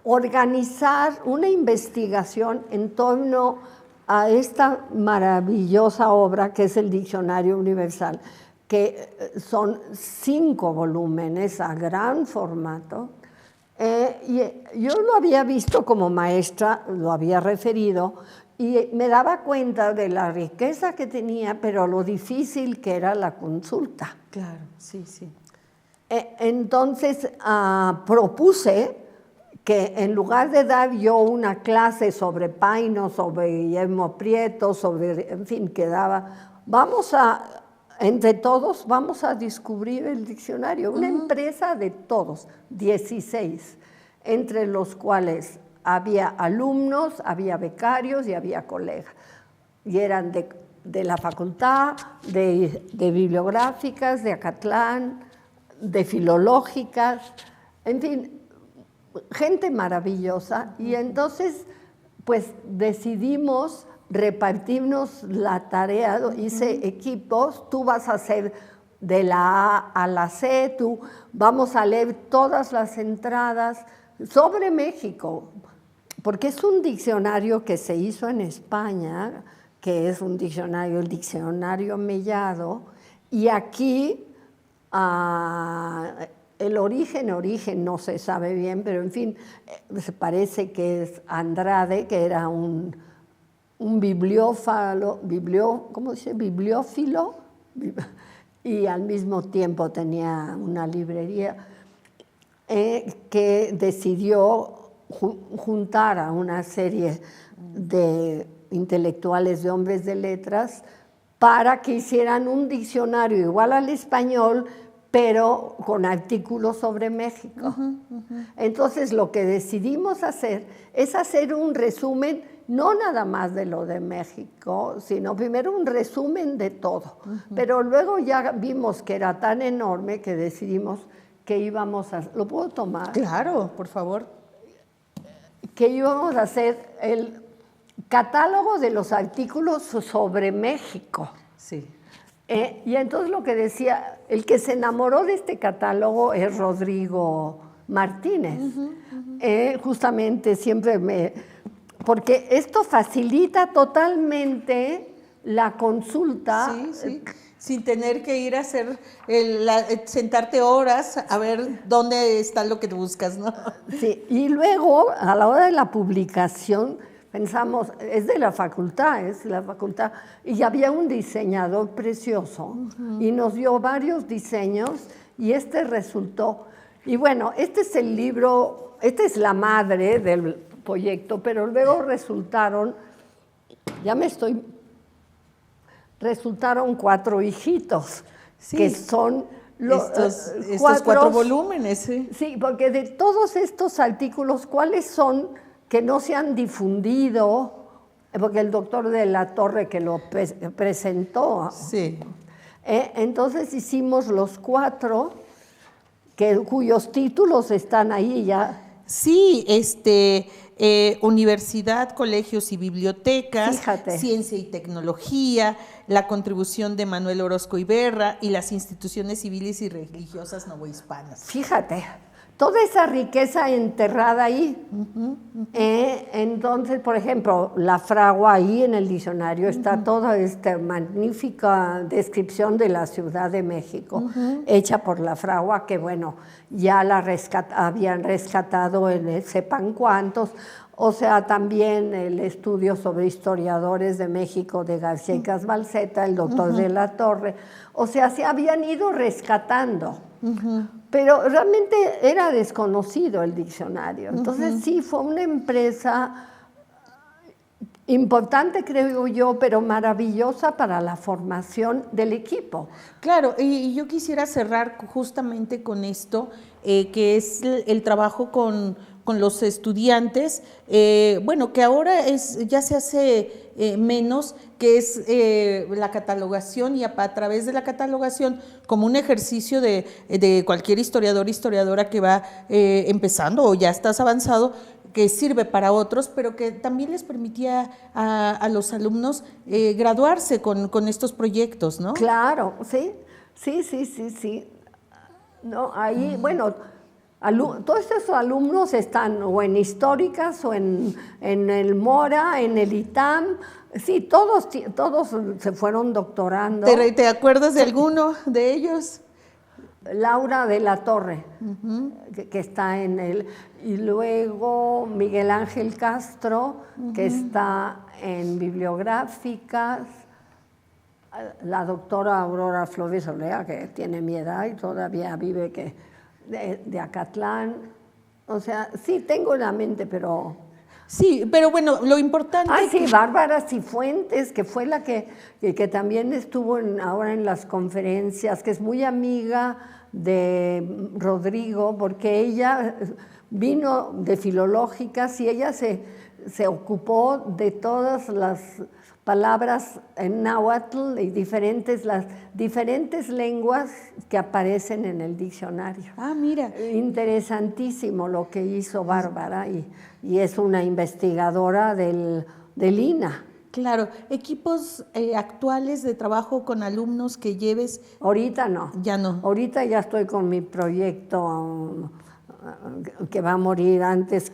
organizar una investigación en torno a esta maravillosa obra que es el Diccionario Universal, que son 5 volúmenes a gran formato. Y yo lo había visto como maestra, lo había referido, y me daba cuenta de la riqueza que tenía, pero lo difícil que era la consulta. Claro, sí, sí. Entonces propuse que en lugar de dar yo una clase sobre Paino, sobre Guillermo Prieto, sobre, en fin, que daba, entre todos, vamos a descubrir el diccionario. Una empresa de todos, 16, entre los cuales había alumnos, había becarios y había colegas. Y eran de la facultad, de bibliográficas, de Acatlán, de filológicas, en fin, gente maravillosa. Y entonces, pues decidimos repartirnos la tarea, hice equipos, tú vas a hacer de la A a la C, vamos a leer todas las entradas sobre México, porque es un diccionario que se hizo en España, que es un diccionario, el diccionario Mellado, y aquí el origen no se sabe bien, pero en fin, se parece que es Andrade, que era un ¿cómo dice? Bibliófilo, y al mismo tiempo tenía una librería, que decidió juntar a una serie de intelectuales, de hombres de letras, para que hicieran un diccionario igual al español, pero con artículos sobre México. Entonces, lo que decidimos hacer es hacer un resumen, no nada más de lo de México, sino primero un resumen de todo. Pero luego ya vimos que era tan enorme que decidimos que íbamos a... ¿Lo puedo tomar? Claro, por favor. Que íbamos a hacer el catálogo de los artículos sobre México. Sí. Y entonces lo que decía, el que se enamoró de este catálogo es Rodrigo Martínez. Justamente siempre porque esto facilita totalmente la consulta. Sí, sí. Sin tener que ir a hacer, sentarte horas a ver dónde está lo que tú buscas, ¿no? Sí, y luego a la hora de la publicación pensamos, es de la facultad, y había un diseñador precioso y nos dio varios diseños y este resultó. Y bueno, este es el libro, esta es la madre del proyecto, pero luego resultaron 4 hijitos, sí, que son estos 4 volúmenes. Sí. Sí, porque de todos estos artículos, ¿cuáles son que no se han difundido? Porque el doctor de la Torre que lo presentó. Sí. Entonces hicimos los 4, cuyos títulos están ahí ya. Sí, universidad, colegios y bibliotecas, fíjate, ciencia y tecnología, la contribución de Manuel Orozco Iberra y las instituciones civiles y religiosas novohispanas. Fíjate, toda esa riqueza enterrada ahí. Entonces, por ejemplo, la fragua ahí en el diccionario está toda esta magnífica descripción de la Ciudad de México, hecha por la fragua, que bueno, ya la habían rescatado en sepan cuántos. O sea, también el estudio sobre historiadores de México de García y Casbalceta, el doctor de la Torre. O sea, se habían ido rescatando. Pero realmente era desconocido el diccionario. Entonces sí, fue una empresa Importante, creo yo, pero maravillosa para la formación del equipo. Claro, y yo quisiera cerrar justamente con esto, que es el trabajo con los estudiantes, bueno, que ahora ya se hace menos, que es la catalogación, y a través de la catalogación, como un ejercicio de cualquier historiador, historiadora que va empezando o ya estás avanzado, que sirve para otros, pero que también les permitía a los alumnos graduarse con estos proyectos, ¿no? Claro, sí. No, ahí, bueno, todos estos alumnos están o en históricas o en el Mora, en el ITAM. Sí, todos se fueron doctorando. ¿Te acuerdas de alguno de ellos? Laura de la Torre, que está en el... Y luego Miguel Ángel Castro, que está en bibliográficas. La doctora Aurora Flores Olea, que tiene mi edad y todavía vive de Acatlán. O sea, sí, tengo en la mente, pero... Sí, pero bueno, lo importante... sí, Bárbara Cifuentes, que fue la que también estuvo ahora en las conferencias, que es muy amiga de Rodrigo, porque ella vino de filológicas y ella se ocupó de todas las palabras en náhuatl y las diferentes lenguas que aparecen en el diccionario. Ah, mira. Interesantísimo lo que hizo Bárbara y es una investigadora del INA. Claro, equipos actuales de trabajo con alumnos que lleves. Ahorita no. Ya no. Ahorita ya estoy con mi proyecto que va a morir antes,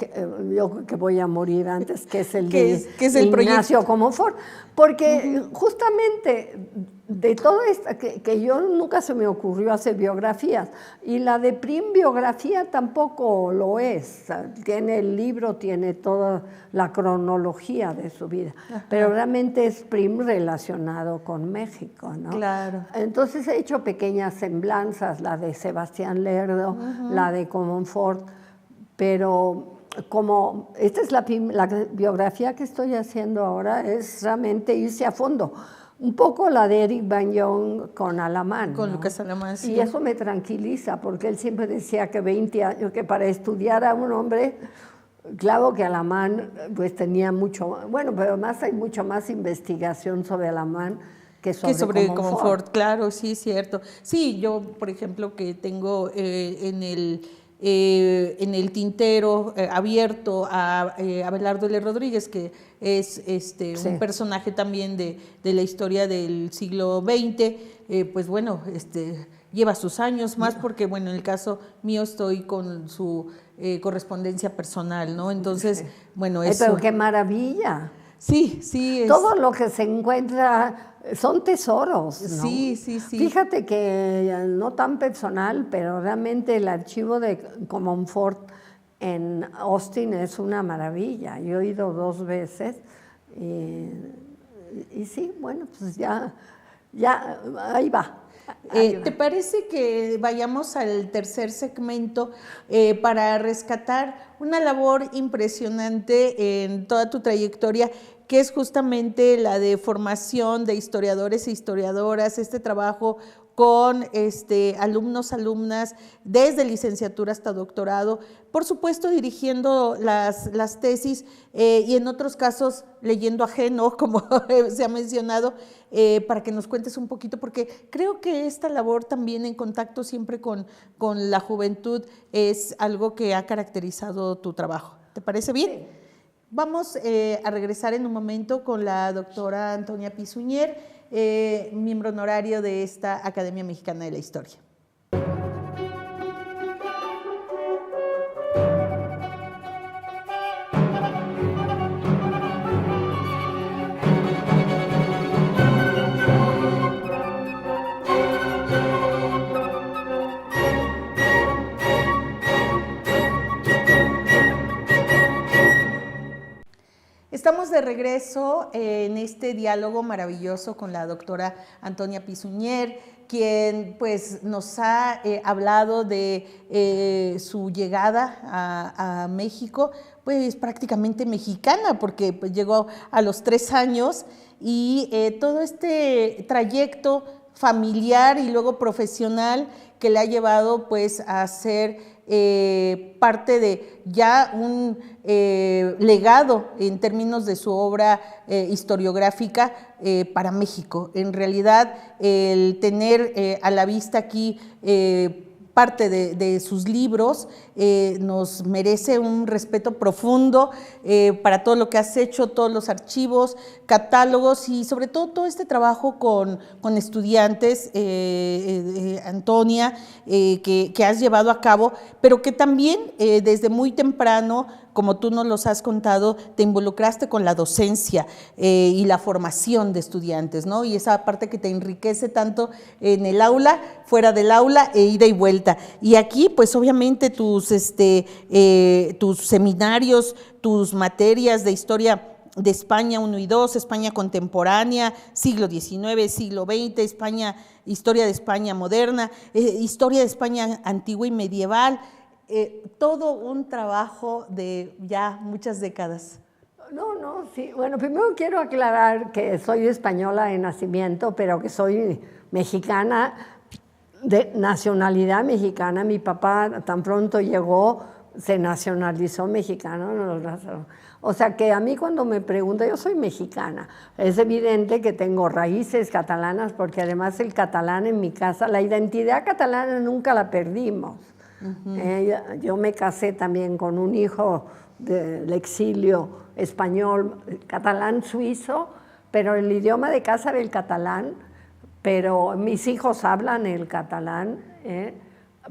yo que voy a morir antes, que es el de Ignacio Comonfort, porque justamente de todo esto, que yo nunca se me ocurrió hacer biografías, y la de Prim biografía tampoco lo es, tiene el libro, tiene toda la cronología de su vida, pero realmente es Prim relacionado con México, ¿no? Claro. Entonces he hecho pequeñas semblanzas, la de Sebastián Lerdo, la de Comonfort, pero como esta es la biografía que estoy haciendo ahora, es realmente irse a fondo. Un poco la de Eric Bañón con Alamán. Con ¿no? Lucas Alamán, sí. Y eso me tranquiliza, porque él siempre decía que 20 años, que para estudiar a un hombre, claro que Alamán pues tenía mucho, bueno, pero además hay mucho más investigación sobre Alamán que sobre Comonfort. Claro, sí, es cierto. Sí, yo, por ejemplo, que tengo en el tintero abierto a Abelardo L. Rodríguez, que es un personaje también de la historia del siglo XX, pues bueno, lleva sus años más porque, bueno, en el caso mío estoy con su correspondencia personal, ¿no? Entonces, bueno, eso... Pero qué maravilla. Sí, sí. Todo lo que se encuentra son tesoros, ¿no? Sí. Fíjate que no tan personal, pero realmente el archivo de Comonfort en Austin es una maravilla. Yo he ido 2 veces y sí, bueno, pues ya ahí va. ¿Te parece que vayamos al tercer segmento para rescatar una labor impresionante en toda tu trayectoria, que es justamente la de formación de historiadores e historiadoras, este trabajo con alumnos, alumnas, desde licenciatura hasta doctorado, por supuesto dirigiendo las tesis y en otros casos leyendo ajeno, como se ha mencionado, para que nos cuentes un poquito, porque creo que esta labor también en contacto siempre con la juventud es algo que ha caracterizado tu trabajo. ¿Te parece bien? Sí. Vamos a regresar en un momento con la doctora Antonia Pisuñer, miembro honorario de esta Academia Mexicana de la Historia. Estamos de regreso en este diálogo maravilloso con la doctora Antonia Pisuñer, quien pues nos ha hablado de su llegada a México, pues prácticamente mexicana, porque pues, llegó a los 3 años y todo este trayecto familiar y luego profesional que le ha llevado pues a ser parte de ya un legado en términos de su obra historiográfica para México. En realidad, el tener a la vista aquí parte de sus libros nos merece un respeto profundo para todo lo que has hecho, todos los archivos, catálogos y sobre todo este trabajo con estudiantes, Antonia, que has llevado a cabo, pero que también desde muy temprano, como tú nos los has contado, te involucraste con la docencia y la formación de estudiantes, ¿no? Y esa parte que te enriquece tanto en el aula, fuera del aula, ida y vuelta. Y aquí, pues obviamente tus seminarios, tus materias de historia de España 1 y 2, España contemporánea, siglo XIX, siglo XX, España, historia de España moderna, historia de España antigua y medieval, todo un trabajo de ya muchas décadas. No, sí. Bueno, primero quiero aclarar que soy española de nacimiento, pero que soy mexicana, de nacionalidad mexicana. Mi papá tan pronto llegó, se nacionalizó mexicano. O sea que a mí cuando me preguntan, yo soy mexicana. Es evidente que tengo raíces catalanas, porque además el catalán en mi casa, la identidad catalana nunca la perdimos. Yo me casé también con un hijo del exilio español, catalán suizo, pero el idioma de casa era el catalán, pero mis hijos hablan el catalán,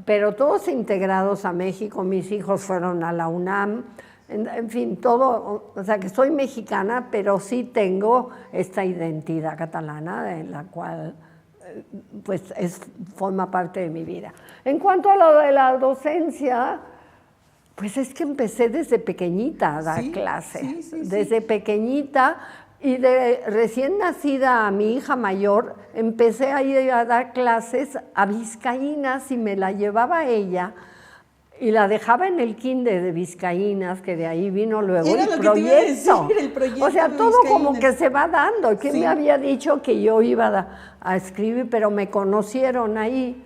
pero todos integrados a México. Mis hijos fueron a la UNAM, en fin, todo, o sea que soy mexicana, pero sí tengo esta identidad catalana en la cual pues forma parte de mi vida. En cuanto a lo de la docencia, pues es que empecé desde pequeñita a dar clase, desde pequeñita, y de recién nacida a mi hija mayor, empecé a ir a dar clases a vizcaínas y me la llevaba ella y la dejaba en el kinder de vizcaínas, que de ahí vino luego el proyecto. O sea, todo como que se va dando. ¿Quién me había dicho que yo iba a escribir? Pero me conocieron ahí.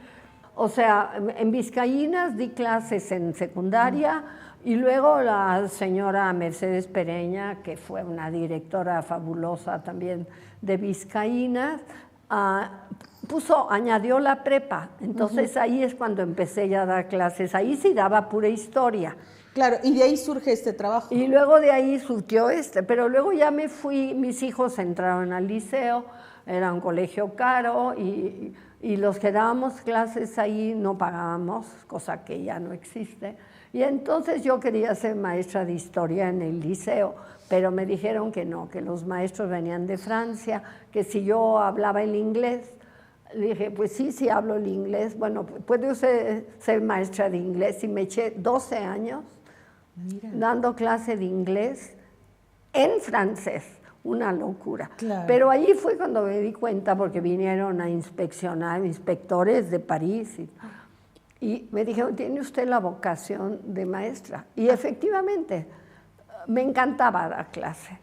O sea, en vizcaínas di clases en secundaria y luego la señora Mercedes Pereña, que fue una directora fabulosa también de vizcaínas, añadió la prepa. Entonces ahí es cuando empecé ya a dar clases. Ahí sí daba pura historia. Claro, y de ahí surge este trabajo. Y luego de ahí surgió pero luego ya me fui, mis hijos entraron al liceo, era un colegio caro y los que dábamos clases ahí no pagábamos, cosa que ya no existe. Y entonces yo quería ser maestra de historia en el liceo, pero me dijeron que no, que los maestros venían de Francia, que si yo hablaba el inglés. Le dije, pues sí hablo el inglés. Bueno, puede usted ser maestra de inglés. Y me eché 12 años dando clase de inglés en francés. Una locura. Claro. Pero ahí fue cuando me di cuenta, porque vinieron a inspeccionar, inspectores de París. Y me dijeron, ¿tiene usted la vocación de maestra? Y efectivamente, me encantaba dar clase.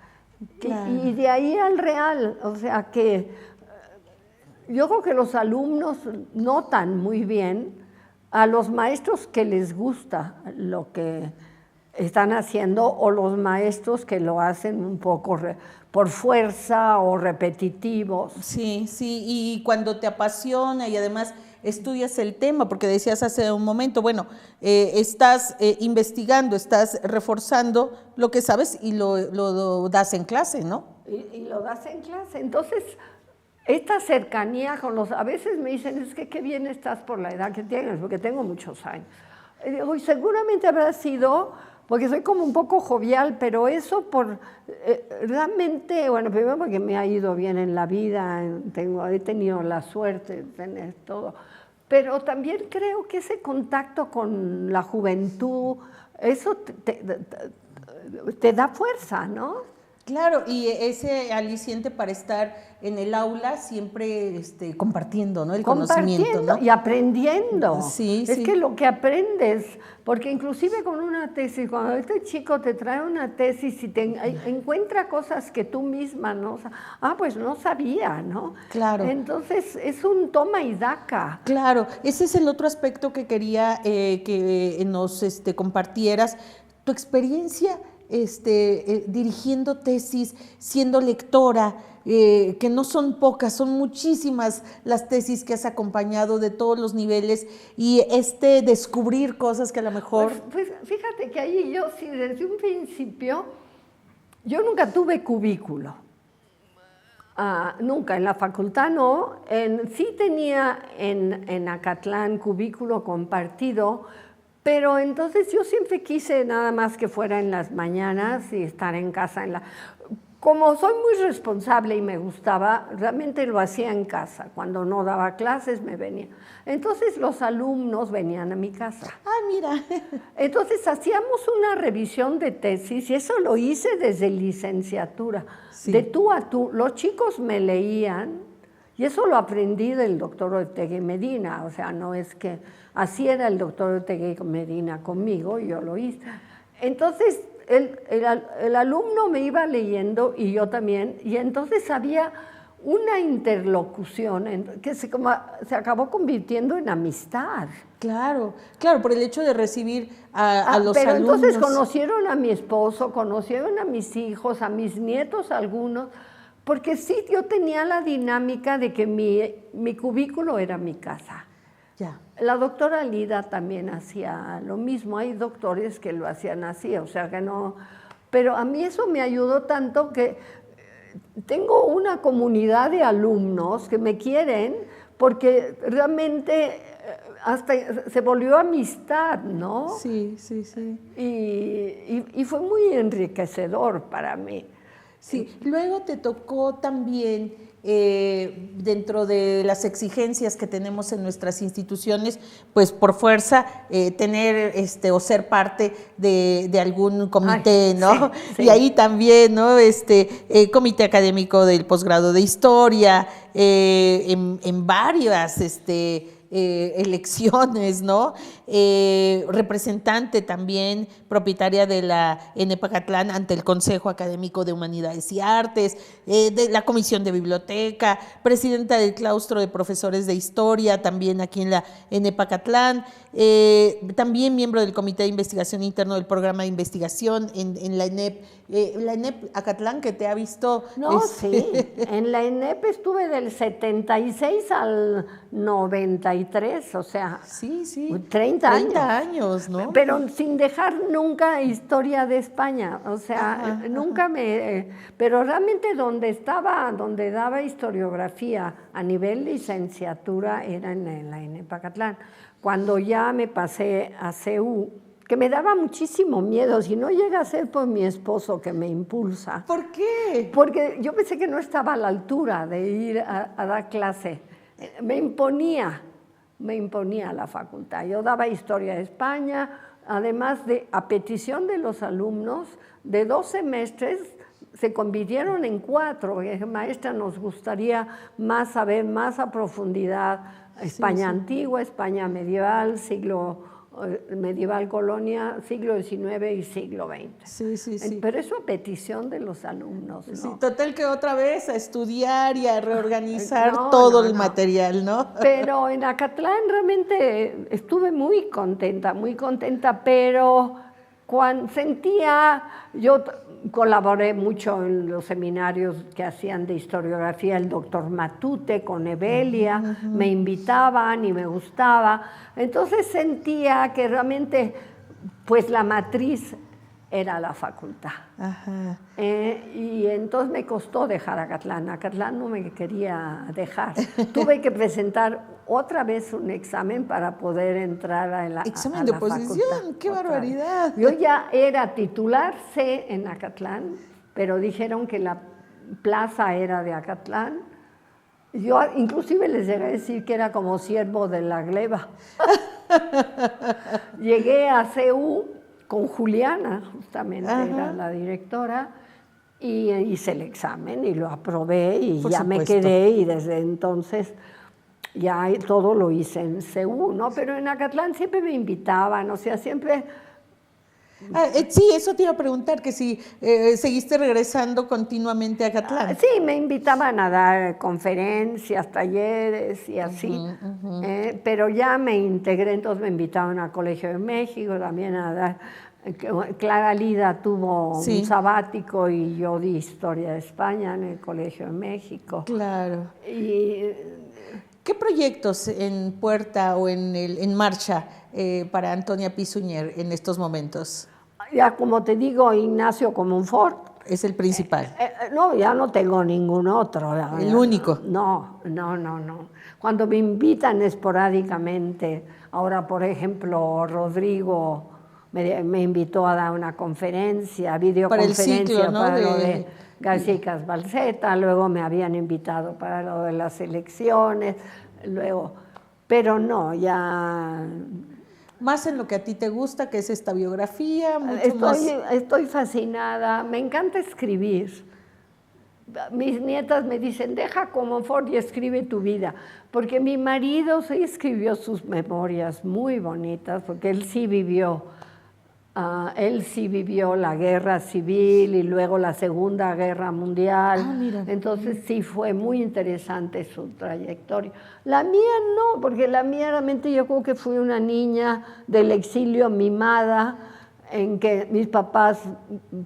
Claro. Y de ahí al real, o sea que yo creo que los alumnos notan muy bien a los maestros que les gusta lo que están haciendo o los maestros que lo hacen un poco por fuerza o repetitivos. Sí, y cuando te apasiona y además estudias el tema, porque decías hace un momento, bueno, estás investigando, estás reforzando lo que sabes y lo das en clase, ¿no? Y lo das en clase, entonces esta cercanía con a veces me dicen, es que qué bien estás por la edad que tienes, porque tengo muchos años. Y digo, y seguramente habrá sido, porque soy como un poco jovial, pero eso realmente, bueno, primero porque me ha ido bien en la vida, he tenido la suerte de tener todo, pero también creo que ese contacto con la juventud, eso te da fuerza, ¿no? Claro, y ese aliciente para estar en el aula siempre compartiendo, ¿no? El conocimiento, ¿no? Y aprendiendo. Sí, es sí. que lo que aprendes, porque inclusive con una tesis, cuando este chico te trae una tesis y encuentra cosas que tú misma no, pues no sabía, ¿no? Claro. Entonces es un toma y daca. Claro, ese es el otro aspecto que quería que nos compartieras, tu experiencia dirigiendo tesis, siendo lectora, que no son pocas, son muchísimas las tesis que has acompañado de todos los niveles y descubrir cosas que a lo mejor... Pues fíjate que ahí yo sí, desde un principio, yo nunca tuve cubículo. Nunca, en la facultad no. Sí tenía en Acatlán cubículo compartido, pero entonces yo siempre quise nada más que fuera en las mañanas y estar en casa. Como soy muy responsable y me gustaba, realmente lo hacía en casa. Cuando no daba clases me venía. Entonces los alumnos venían a mi casa. Mira. Entonces hacíamos una revisión de tesis y eso lo hice desde licenciatura. Sí. De tú a tú. Los chicos me leían y eso lo aprendí del doctor Ortega y Medina. O sea, no es que así era el doctor Ortega y Medina conmigo y yo lo hice. Entonces el alumno me iba leyendo y yo también, y entonces había una interlocución que se acabó convirtiendo en amistad. Claro, por el hecho de recibir a los pero alumnos. Entonces conocieron a mi esposo, conocieron a mis hijos, a mis nietos algunos, porque sí, yo tenía la dinámica de que mi cubículo era mi casa. Ya. La doctora Lida también hacía lo mismo, hay doctores que lo hacían así, o sea que no, pero a mí eso me ayudó tanto que tengo una comunidad de alumnos que me quieren porque realmente hasta se volvió amistad, ¿no? Sí. Y fue muy enriquecedor para mí. Sí, luego te tocó también, dentro de las exigencias que tenemos en nuestras instituciones, pues por fuerza tener o ser parte de algún comité, ¿no? Sí. Y ahí también, ¿no? Comité académico del posgrado de historia, en varias elecciones, ¿no? Representante también, propietaria de la ENEP Acatlán ante el Consejo Académico de Humanidades y Artes, de la Comisión de Biblioteca, presidenta del claustro de profesores de historia, también aquí en la ENEP Acatlán, también miembro del Comité de Investigación Interno del Programa de Investigación en la ENEP. La ENEP Acatlán, que te ha visto... No, sí, en la ENEP estuve del 76 al 93, o sea, sí. 30 años. 30 años, ¿no? Pero sin dejar nunca historia de España, o sea, nunca me... pero realmente donde daba historiografía a nivel licenciatura era en la ENEP Acatlán. Cuando ya me pasé a CEU, que me daba muchísimo miedo, si no llega a ser por mi esposo que me impulsa. ¿Por qué? Porque yo pensé que no estaba a la altura de ir a dar clase. Me imponía la facultad. Yo daba historia de España, además a petición de los alumnos, de 2 semestres se convirtieron en 4. Maestra, nos gustaría saber más a profundidad España antigua, España medieval, medieval colonia, siglo XIX y siglo XX. Sí. Pero eso a petición de los alumnos, ¿no? Sí, total que otra vez a estudiar y a reorganizar todo el material, ¿no? Pero en Acatlán realmente estuve muy contenta, pero cuando yo colaboré mucho en los seminarios que hacían de historiografía, el doctor Matute con Evelia, me invitaban y me gustaba. Entonces sentía que realmente, pues la matriz era la facultad. Y entonces me costó dejar Acatlán. Acatlán no me quería dejar. Tuve que presentar otra vez un examen para poder entrar a la examen de oposición, qué barbaridad. Yo ya era titular C en Acatlán, pero dijeron que la plaza era de Acatlán. Yo inclusive les llegué a decir que era como siervo de la gleba. Llegué a CEU con Juliana, justamente era la directora, Y hice el examen y lo aprobé y Por ya me supuesto. quedé, y desde entonces ya todo lo hice en CU, ¿no? Pero en Acatlán siempre me invitaban, o sea, siempre... Sí, eso te iba a preguntar, que si seguiste regresando continuamente a Acatlán. Sí, me invitaban a dar conferencias, talleres y así, pero ya me integré, entonces me invitaban al Colegio de México también a dar... Clara Lida tuvo Sí. un sabático y yo di Historia de España en el Colegio de México. Claro. Y ¿Qué proyectos en puerta o en marcha para Antonia Pi Suñer en estos momentos? ya como te digo, Ignacio Comonfort. Es el principal. No, ya no tengo ningún otro. El único. No. Cuando me invitan esporádicamente, ahora por ejemplo Rodrigo me invitó a dar una conferencia, videoconferencia ciclo, ¿no? para lo de García y Casbalceta, luego me habían invitado para lo de las elecciones, luego, pero no, ya... Más en lo que a ti te gusta, que es esta biografía, mucho más... Estoy fascinada, me encanta escribir. Mis nietas me dicen, deja Comonfort y escribe tu vida, porque mi marido sí escribió sus memorias muy bonitas, porque él sí vivió la guerra civil y luego la Segunda Guerra Mundial. Mira. Entonces sí fue muy interesante su trayectoria. La mía no, porque la mía realmente yo creo que fui una niña del exilio mimada, en que mis papás,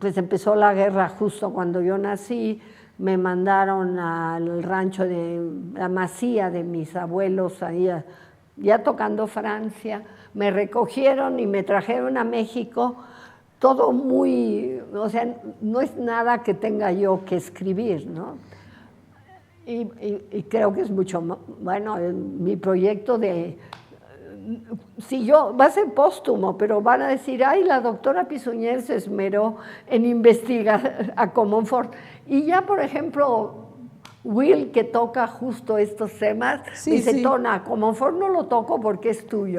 pues empezó la guerra justo cuando yo nací, me mandaron al rancho de la masía de mis abuelos ahí, ya tocando Francia, me recogieron y me trajeron a México, todo muy, o sea, no es nada que tenga yo que escribir, ¿no? Y creo que es mucho más, bueno, mi proyecto de, si yo, va a ser póstumo, pero van a decir, ay, la doctora Pi Suñer se esmeró en investigar a Comonfort. Y ya, por ejemplo, Will, que toca justo estos temas, dice, Tona, Comonfort no lo toco porque es tuyo.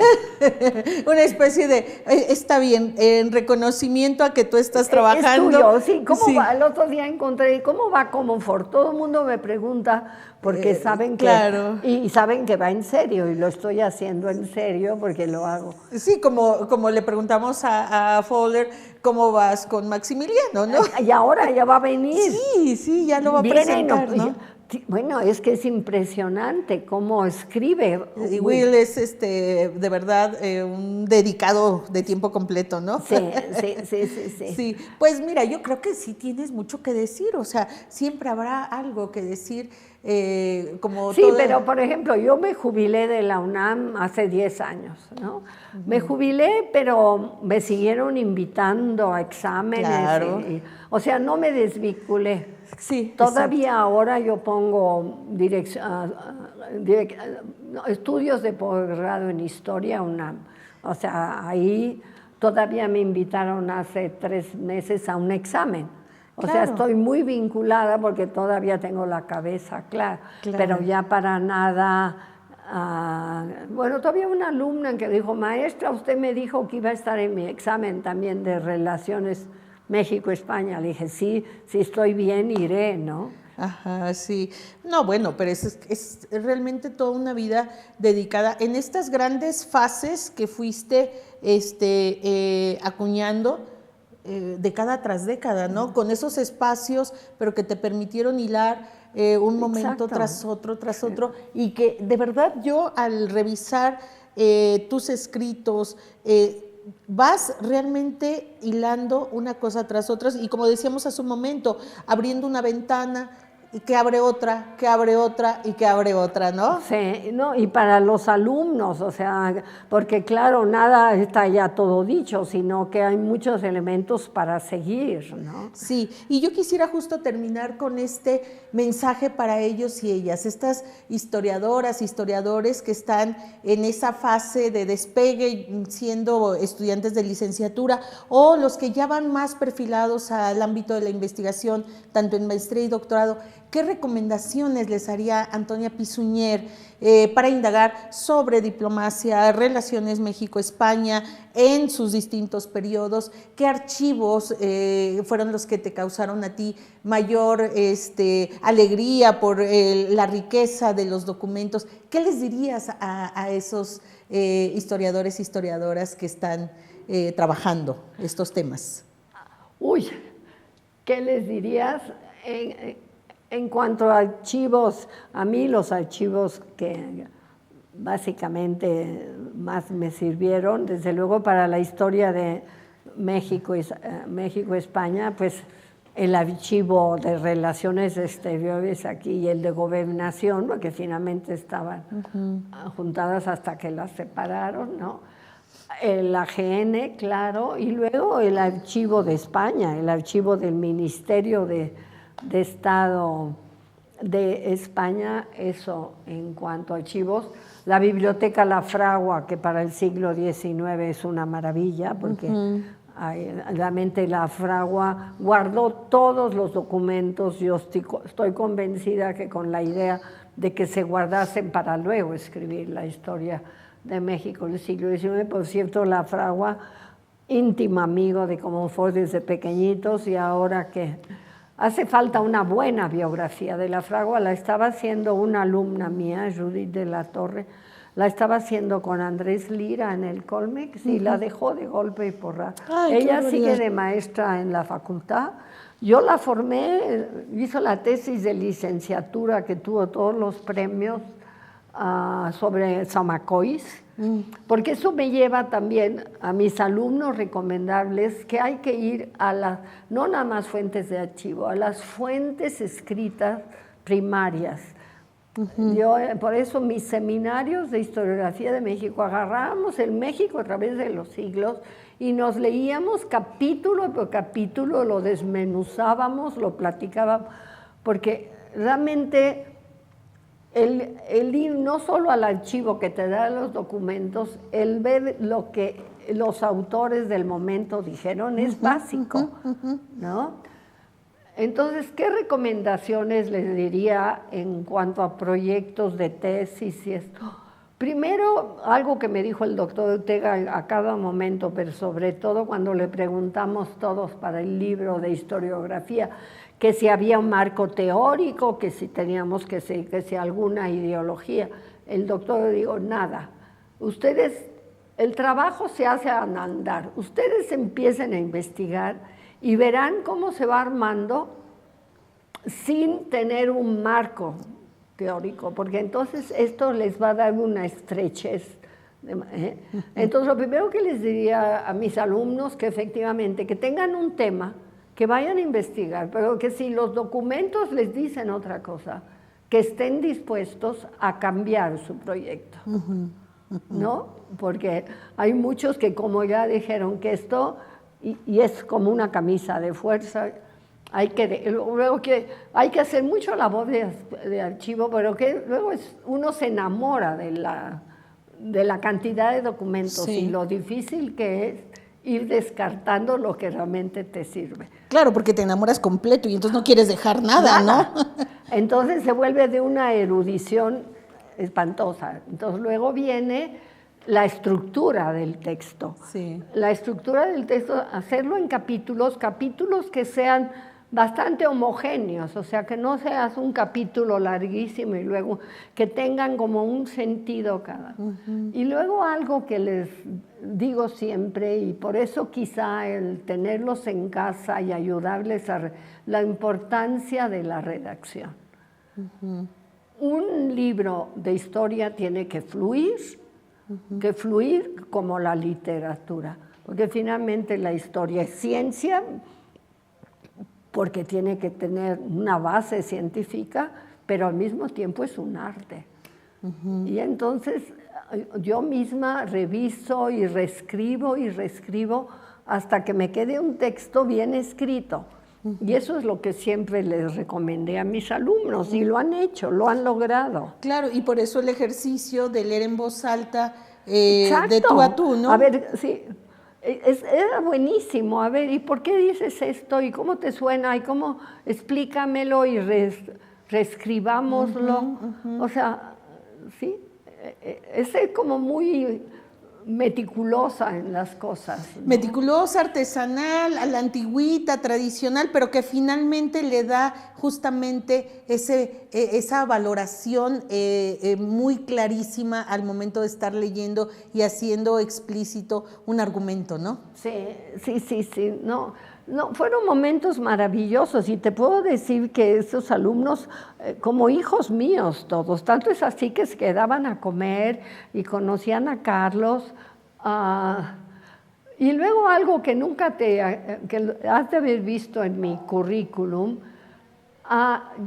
Una especie de, está bien, en reconocimiento a que tú estás trabajando. Es tuyo, sí. ¿Cómo va? El otro día encontré, ¿cómo va Comonfort? Todo el mundo me pregunta, porque saben que, claro. y saben que va en serio, y lo estoy haciendo en serio porque lo hago. Sí, como le preguntamos a Fowler, ¿cómo vas con Maximiliano, no? Y ahora ya va a venir. Sí, ya lo va a presentar, ¿no? Bueno, es que es impresionante cómo escribe. Y Will es de verdad un dedicado de tiempo completo, ¿no? Sí. Sí, pues mira, yo creo que sí tienes mucho que decir, o sea, siempre habrá algo que decir. Pero por ejemplo, yo me jubilé de la UNAM hace 10 años, ¿no? Me jubilé, pero me siguieron invitando a exámenes. Claro. O sea, no me desvinculé. Sí, todavía ahora yo pongo estudios de posgrado en Historia UNAM. O sea, ahí todavía me invitaron hace 3 meses a un examen. O sea, estoy muy vinculada porque todavía tengo la cabeza clara, pero ya para nada. Bueno, todavía una alumna que dijo, maestra, usted me dijo que iba a estar en mi examen también de Relaciones México-España. Le dije, sí, si estoy bien, iré, ¿no? Ajá, sí. No, bueno, pero es realmente toda una vida dedicada en estas grandes fases que fuiste acuñando, década tras década, ¿no? Con esos espacios, pero que te permitieron hilar un momento tras otro, y que de verdad yo al revisar tus escritos, vas realmente hilando una cosa tras otra, y como decíamos hace un momento, abriendo una ventana, y que abre otra, y que abre otra, ¿no? Sí, no, y para los alumnos, o sea, porque claro, nada está ya todo dicho, sino que hay muchos elementos para seguir, ¿no? Sí, y yo quisiera justo terminar con este mensaje para ellos y ellas, estas historiadoras, historiadores que están en esa fase de despegue siendo estudiantes de licenciatura, o los que ya van más perfilados al ámbito de la investigación, tanto en maestría y doctorado. ¿qué recomendaciones les haría Antonia Pi-Suñer para indagar sobre diplomacia, relaciones México-España en sus distintos periodos? ¿Qué archivos fueron los que te causaron a ti mayor alegría por la riqueza de los documentos? ¿Qué les dirías a esos historiadores e historiadoras que están trabajando estos temas? Uy, ¿qué les dirías? En cuanto a archivos, a mí los archivos que básicamente más me sirvieron, desde luego para la historia de México-España, pues el archivo de Relaciones Exteriores aquí y el de Gobernación, porque finalmente estaban juntadas hasta que las separaron, ¿no? El AGN, claro, y luego el archivo de España, el archivo del Ministerio de Estado de España, eso en cuanto a archivos. La Biblioteca La Fragua, que para el siglo XIX es una maravilla, porque realmente La Fragua guardó todos los documentos. Yo estoy convencida que con la idea de que se guardasen para luego escribir la historia de México en el siglo XIX. Por cierto, La Fragua, íntimo amigo de Comonfort desde pequeñitos, y ahora que hace falta una buena biografía de La Fragua, la estaba haciendo una alumna mía, Judith de la Torre, la estaba haciendo con Andrés Lira en el Colmex y la dejó de golpe y porrazo. Ella sigue de maestra en la facultad. Yo la formé, hizo la tesis de licenciatura que tuvo todos los premios sobre Zamacois, porque eso me lleva también a mis alumnos recomendables que hay que ir a las, no nada más fuentes de archivo, a las fuentes escritas primarias. Yo, por eso mis seminarios de historiografía de México, agarrábamos el México a través de los siglos y nos leíamos capítulo por capítulo, lo desmenuzábamos, lo platicábamos, porque realmente el ir no solo al archivo que te da los documentos, el ver lo que los autores del momento dijeron es básico, ¿no? Entonces, ¿qué recomendaciones les diría en cuanto a proyectos de tesis y esto? Primero, algo que me dijo el doctor Ortega a cada momento, pero sobre todo cuando le preguntamos todos para el libro de historiografía, que si había un marco teórico, que si teníamos que si alguna ideología. El doctor dijo, nada. Ustedes, el trabajo se hace al andar. Ustedes empiecen a investigar y verán cómo se va armando sin tener un marco teórico, porque entonces esto les va a dar una estrechez. Entonces, lo primero que les diría a mis alumnos, que efectivamente, que tengan un tema, que vayan a investigar, pero que si los documentos les dicen otra cosa, que estén dispuestos a cambiar su proyecto, ¿no? Porque hay muchos que, como ya dijeron, que esto, y es como una camisa de fuerza, luego que hay que hacer mucho labor de archivo, pero que luego uno se enamora de la cantidad de documentos y lo difícil que es ir descartando lo que realmente te sirve. Claro, porque te enamoras completo y entonces no quieres dejar nada, ¿no? Entonces se vuelve de una erudición espantosa. Entonces luego viene la estructura del texto. Sí. La estructura del texto, hacerlo en capítulos que sean bastante homogéneos, o sea, que no seas un capítulo larguísimo y luego que tengan como un sentido cada. Y luego algo que les digo siempre, y por eso quizá el tenerlos en casa y ayudarles a la importancia de la redacción. Un libro de historia tiene que fluir como la literatura, porque finalmente la historia es ciencia, porque tiene que tener una base científica, pero al mismo tiempo es un arte. Y entonces yo misma reviso y reescribo hasta que me quede un texto bien escrito. Y eso es lo que siempre les recomendé a mis alumnos, y lo han hecho, lo han logrado. Claro, y por eso el ejercicio de leer en voz alta de tú a tú, ¿no? A ver, sí. Era buenísimo. A ver, ¿y por qué dices esto? ¿Y cómo te suena? ¿Y cómo? Explícamelo y reescribámoslo. O sea, sí, es como muy meticulosa en las cosas, ¿no? Meticulosa, artesanal, a la antigüita, tradicional, pero que finalmente le da justamente esa valoración muy clarísima al momento de estar leyendo y haciendo explícito un argumento, ¿no? Sí, no, fueron momentos maravillosos y te puedo decir que esos alumnos, como hijos míos todos, tanto es así que se quedaban a comer y conocían a Carlos. Y luego algo que que has de haber visto en mi currículum,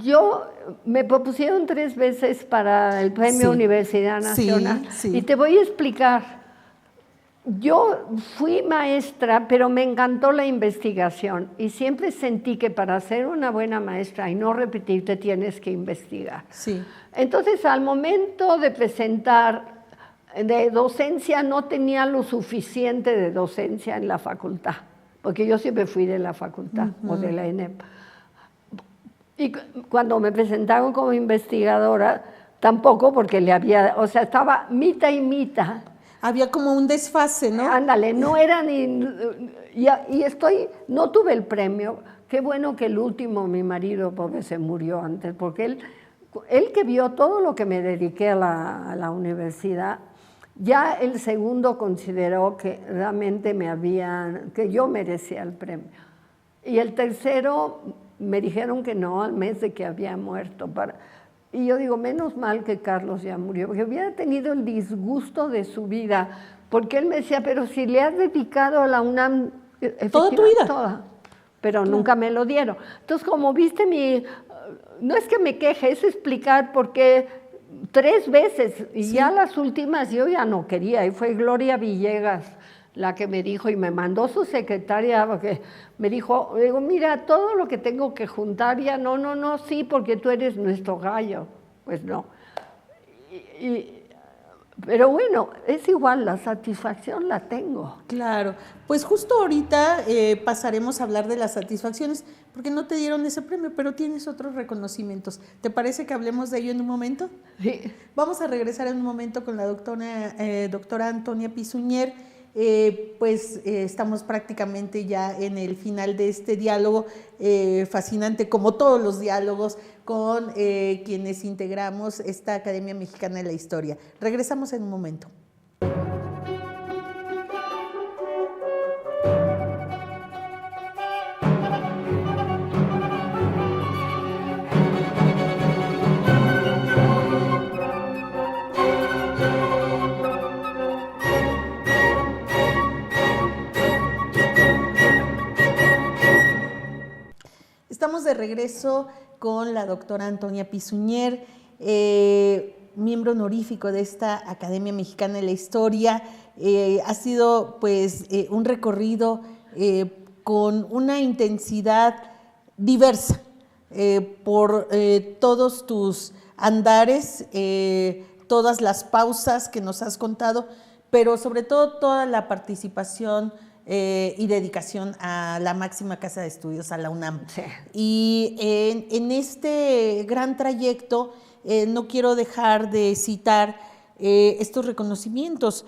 yo me propusieron 3 veces para el Premio Universidad Nacional, y te voy a explicar. Yo fui maestra, pero me encantó la investigación y siempre sentí que para ser una buena maestra y no repetirte tienes que investigar. Sí. Entonces, al momento de presentar de docencia, no tenía lo suficiente de docencia en la facultad, porque yo siempre fui de la facultad o de la ENEP. Y cuando me presentaron como investigadora, tampoco, porque estaba mitad y mitad. Había como un desfase, ¿no? Ándale, no era ni... no tuve el premio. Qué bueno que el último, mi marido, pobre, se murió antes, porque él que vio todo lo que me dediqué a la universidad, ya el segundo consideró que realmente que yo merecía el premio. Y el tercero me dijeron que no al mes de que había muerto. Y yo digo, menos mal que Carlos ya murió, porque hubiera tenido el disgusto de su vida, porque él me decía, pero si le has dedicado a la UNAM toda tu vida. Toda, pero nunca me lo dieron. Entonces, como viste no es que me queje, es explicar por qué 3 veces, y ya las últimas yo ya no quería, y fue Gloria Villegas la que me dijo, y me mandó su secretaria, porque me dijo, mira, todo lo que tengo que juntar ya, no, sí, porque tú eres nuestro gallo. Pues no. Pero bueno, es igual, la satisfacción la tengo. Claro, pues justo ahorita pasaremos a hablar de las satisfacciones, porque no te dieron ese premio, pero tienes otros reconocimientos. ¿Te parece que hablemos de ello en un momento? Sí. Vamos a regresar en un momento con la doctora Antonia Pisuñer. Estamos prácticamente ya en el final de este diálogo fascinante, como todos los diálogos con quienes integramos esta Academia Mexicana de la Historia. Regresamos en un momento. Estamos de regreso con la doctora Antonia Pisuñer, miembro honorífico de esta Academia Mexicana de la Historia. Ha sido un recorrido con una intensidad diversa por todos tus andares, todas las pausas que nos has contado, pero sobre todo toda la participación y dedicación a la máxima casa de estudios, a la UNAM. Sí. Y en este gran trayecto no quiero dejar de citar estos reconocimientos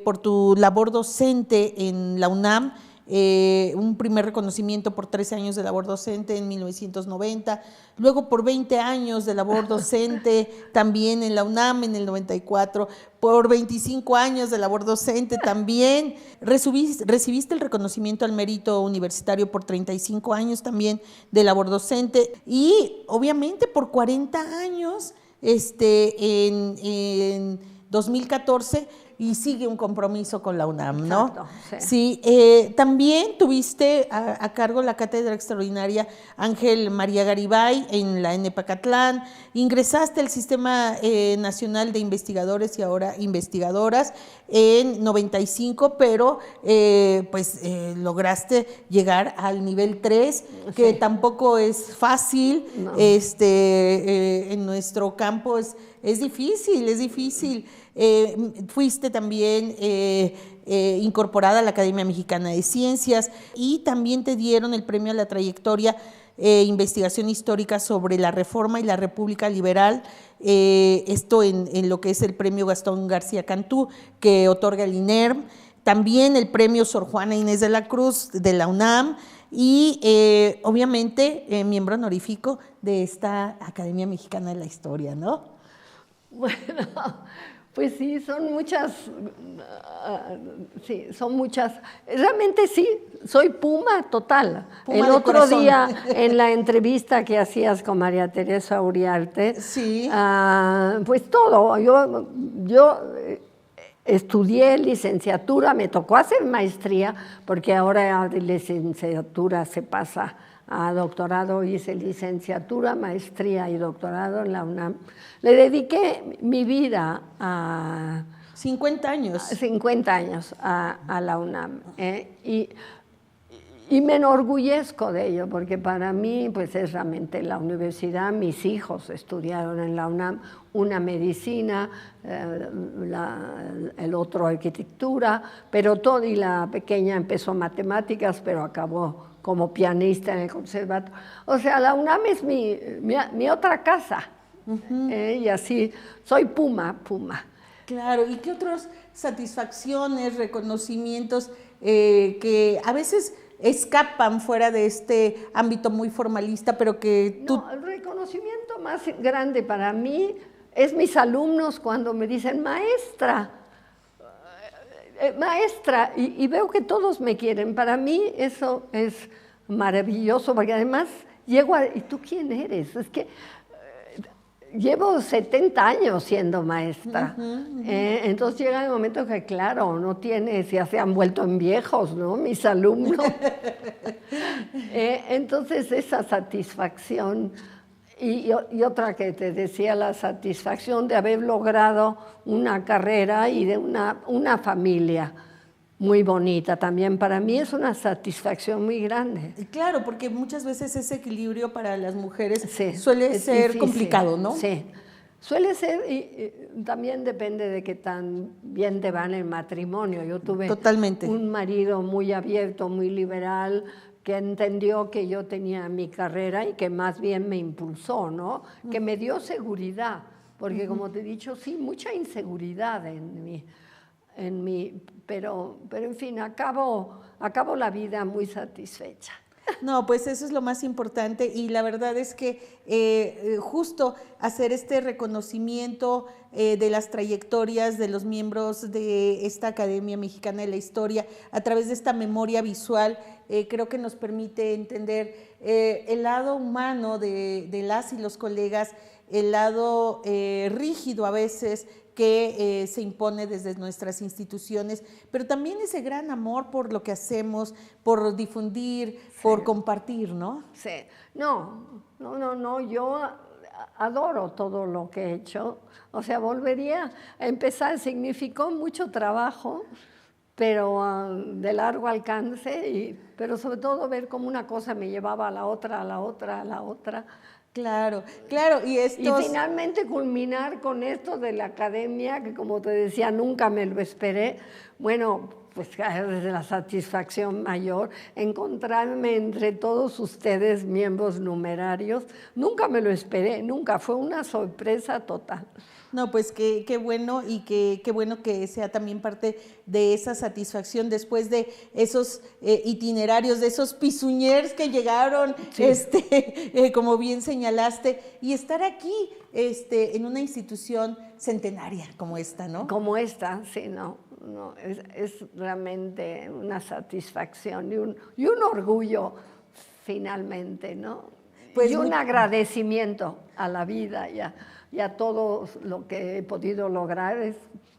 por tu labor docente en la UNAM, un primer reconocimiento por 13 años de labor docente en 1990, luego por 20 años de labor docente también en la UNAM en el 94, por 25 años de labor docente también, recibiste el reconocimiento al mérito universitario por 35 años también de labor docente y obviamente por 40 años en 2014 y sigue un compromiso con la UNAM, ¿no? Exacto, sí. También tuviste a cargo la cátedra extraordinaria Ángel María Garibay en la ENEP-Acatlán, ingresaste al Sistema Nacional de Investigadores y ahora Investigadoras en 95, pero lograste llegar al nivel 3, que tampoco es fácil, no. En nuestro campo es difícil. fuiste también incorporada a la Academia Mexicana de Ciencias y también te dieron el premio a la trayectoria investigación histórica sobre la Reforma y la República Liberal, esto en lo que es el premio Gastón García Cantú, que otorga el INERM, también el premio Sor Juana Inés de la Cruz de la UNAM y obviamente miembro honorífico de esta Academia Mexicana de la Historia, ¿no? Bueno, pues sí, son muchas. Realmente sí, soy Puma total. Puma el de otro corazón. día, en la entrevista que hacías con María Teresa Uriarte, Sí. pues todo, yo estudié licenciatura, me tocó hacer maestría, porque ahora de licenciatura se pasa a doctorado, hice licenciatura, maestría y doctorado en la UNAM. Le dediqué mi vida a 50 años. 50 años a la UNAM. Y me enorgullezco de ello, porque para mí pues es realmente la universidad. Mis hijos estudiaron en la UNAM, una medicina, el otro arquitectura, pero todo, y la pequeña empezó matemáticas, pero acabó como pianista en el conservatorio. O sea, la UNAM es mi otra casa. Y así, soy Puma. Claro, ¿y qué otras satisfacciones, reconocimientos que a veces escapan fuera de este ámbito muy formalista, pero que tú... No, el reconocimiento más grande para mí es mis alumnos cuando me dicen, maestra, y veo que todos me quieren. Para mí eso es maravilloso, porque además ¿y tú quién eres? Es que llevo 70 años siendo maestra. Entonces llega el momento que, claro, ya se han vuelto en viejos, ¿no? Mis alumnos. Entonces esa satisfacción, y otra que te decía, la satisfacción de haber logrado una carrera y de una familia muy bonita también. Para mí es una satisfacción muy grande. Claro, porque muchas veces ese equilibrio para las mujeres suele ser difícil, complicado, ¿no? Sí, suele ser, y también depende de qué tan bien te va en el matrimonio. Yo tuve un marido muy abierto, muy liberal, que entendió que yo tenía mi carrera y que más bien me impulsó, ¿no? Que me dio seguridad, porque como te he dicho, sí, mucha inseguridad en mí, pero en fin, acabo la vida muy satisfecha. No, pues eso es lo más importante y la verdad es que justo hacer este reconocimiento de las trayectorias de los miembros de esta Academia Mexicana de la Historia a través de esta memoria visual, creo que nos permite entender el lado humano de las y los colegas, el lado rígido a veces que se impone desde nuestras instituciones, pero también ese gran amor por lo que hacemos, por difundir, por compartir, ¿no? Sí, no, yo adoro todo lo que he hecho, o sea, volvería a empezar, significó mucho trabajo, pero de largo alcance, pero sobre todo ver cómo una cosa me llevaba a la otra, a la otra, a la otra. Claro, y finalmente culminar con esto de la academia, que como te decía, nunca me lo esperé. Bueno, pues es la satisfacción mayor, encontrarme entre todos ustedes, miembros numerarios, nunca me lo esperé, nunca, fue una sorpresa total. No, pues qué bueno y qué bueno que sea también parte de esa satisfacción después de esos itinerarios, de esos pisuñers que llegaron, como bien señalaste, y estar aquí en una institución centenaria como esta, ¿no? Como esta, sí, no, es realmente una satisfacción y un orgullo finalmente, ¿no? Pues y un agradecimiento a la vida y a todo lo que he podido lograr, es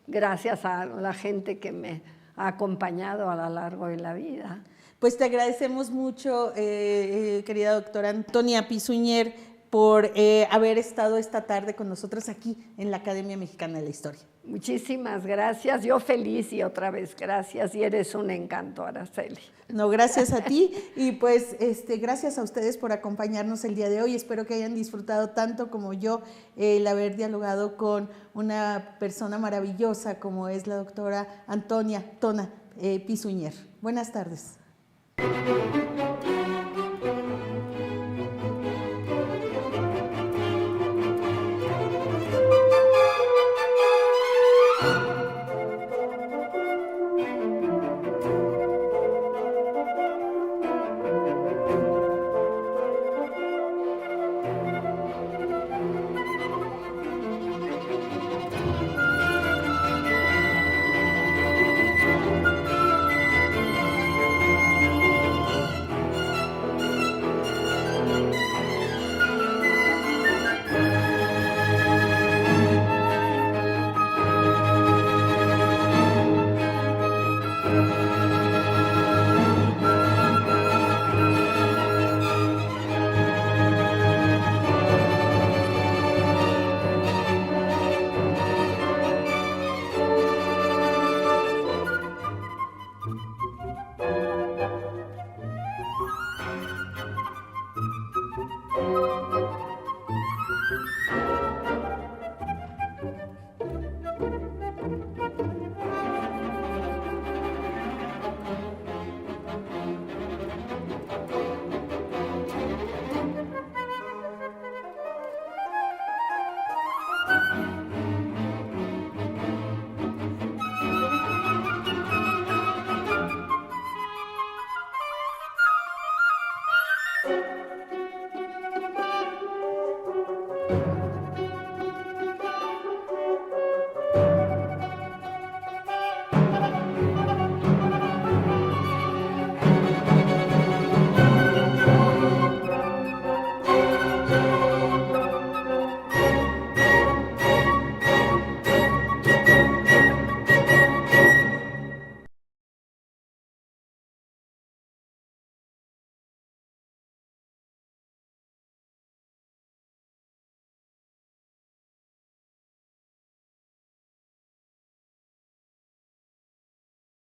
gracias a la gente que me ha acompañado a lo largo de la vida. Pues te agradecemos mucho, querida doctora Antonia Pisuñer, por haber estado esta tarde con nosotros aquí en la Academia Mexicana de la Historia. Muchísimas gracias, yo feliz y otra vez gracias, y eres un encanto, Araceli. No, gracias a ti y pues gracias a ustedes por acompañarnos el día de hoy. Espero que hayan disfrutado tanto como yo el haber dialogado con una persona maravillosa como es la doctora Antonia Tona Pisuñer. Buenas tardes.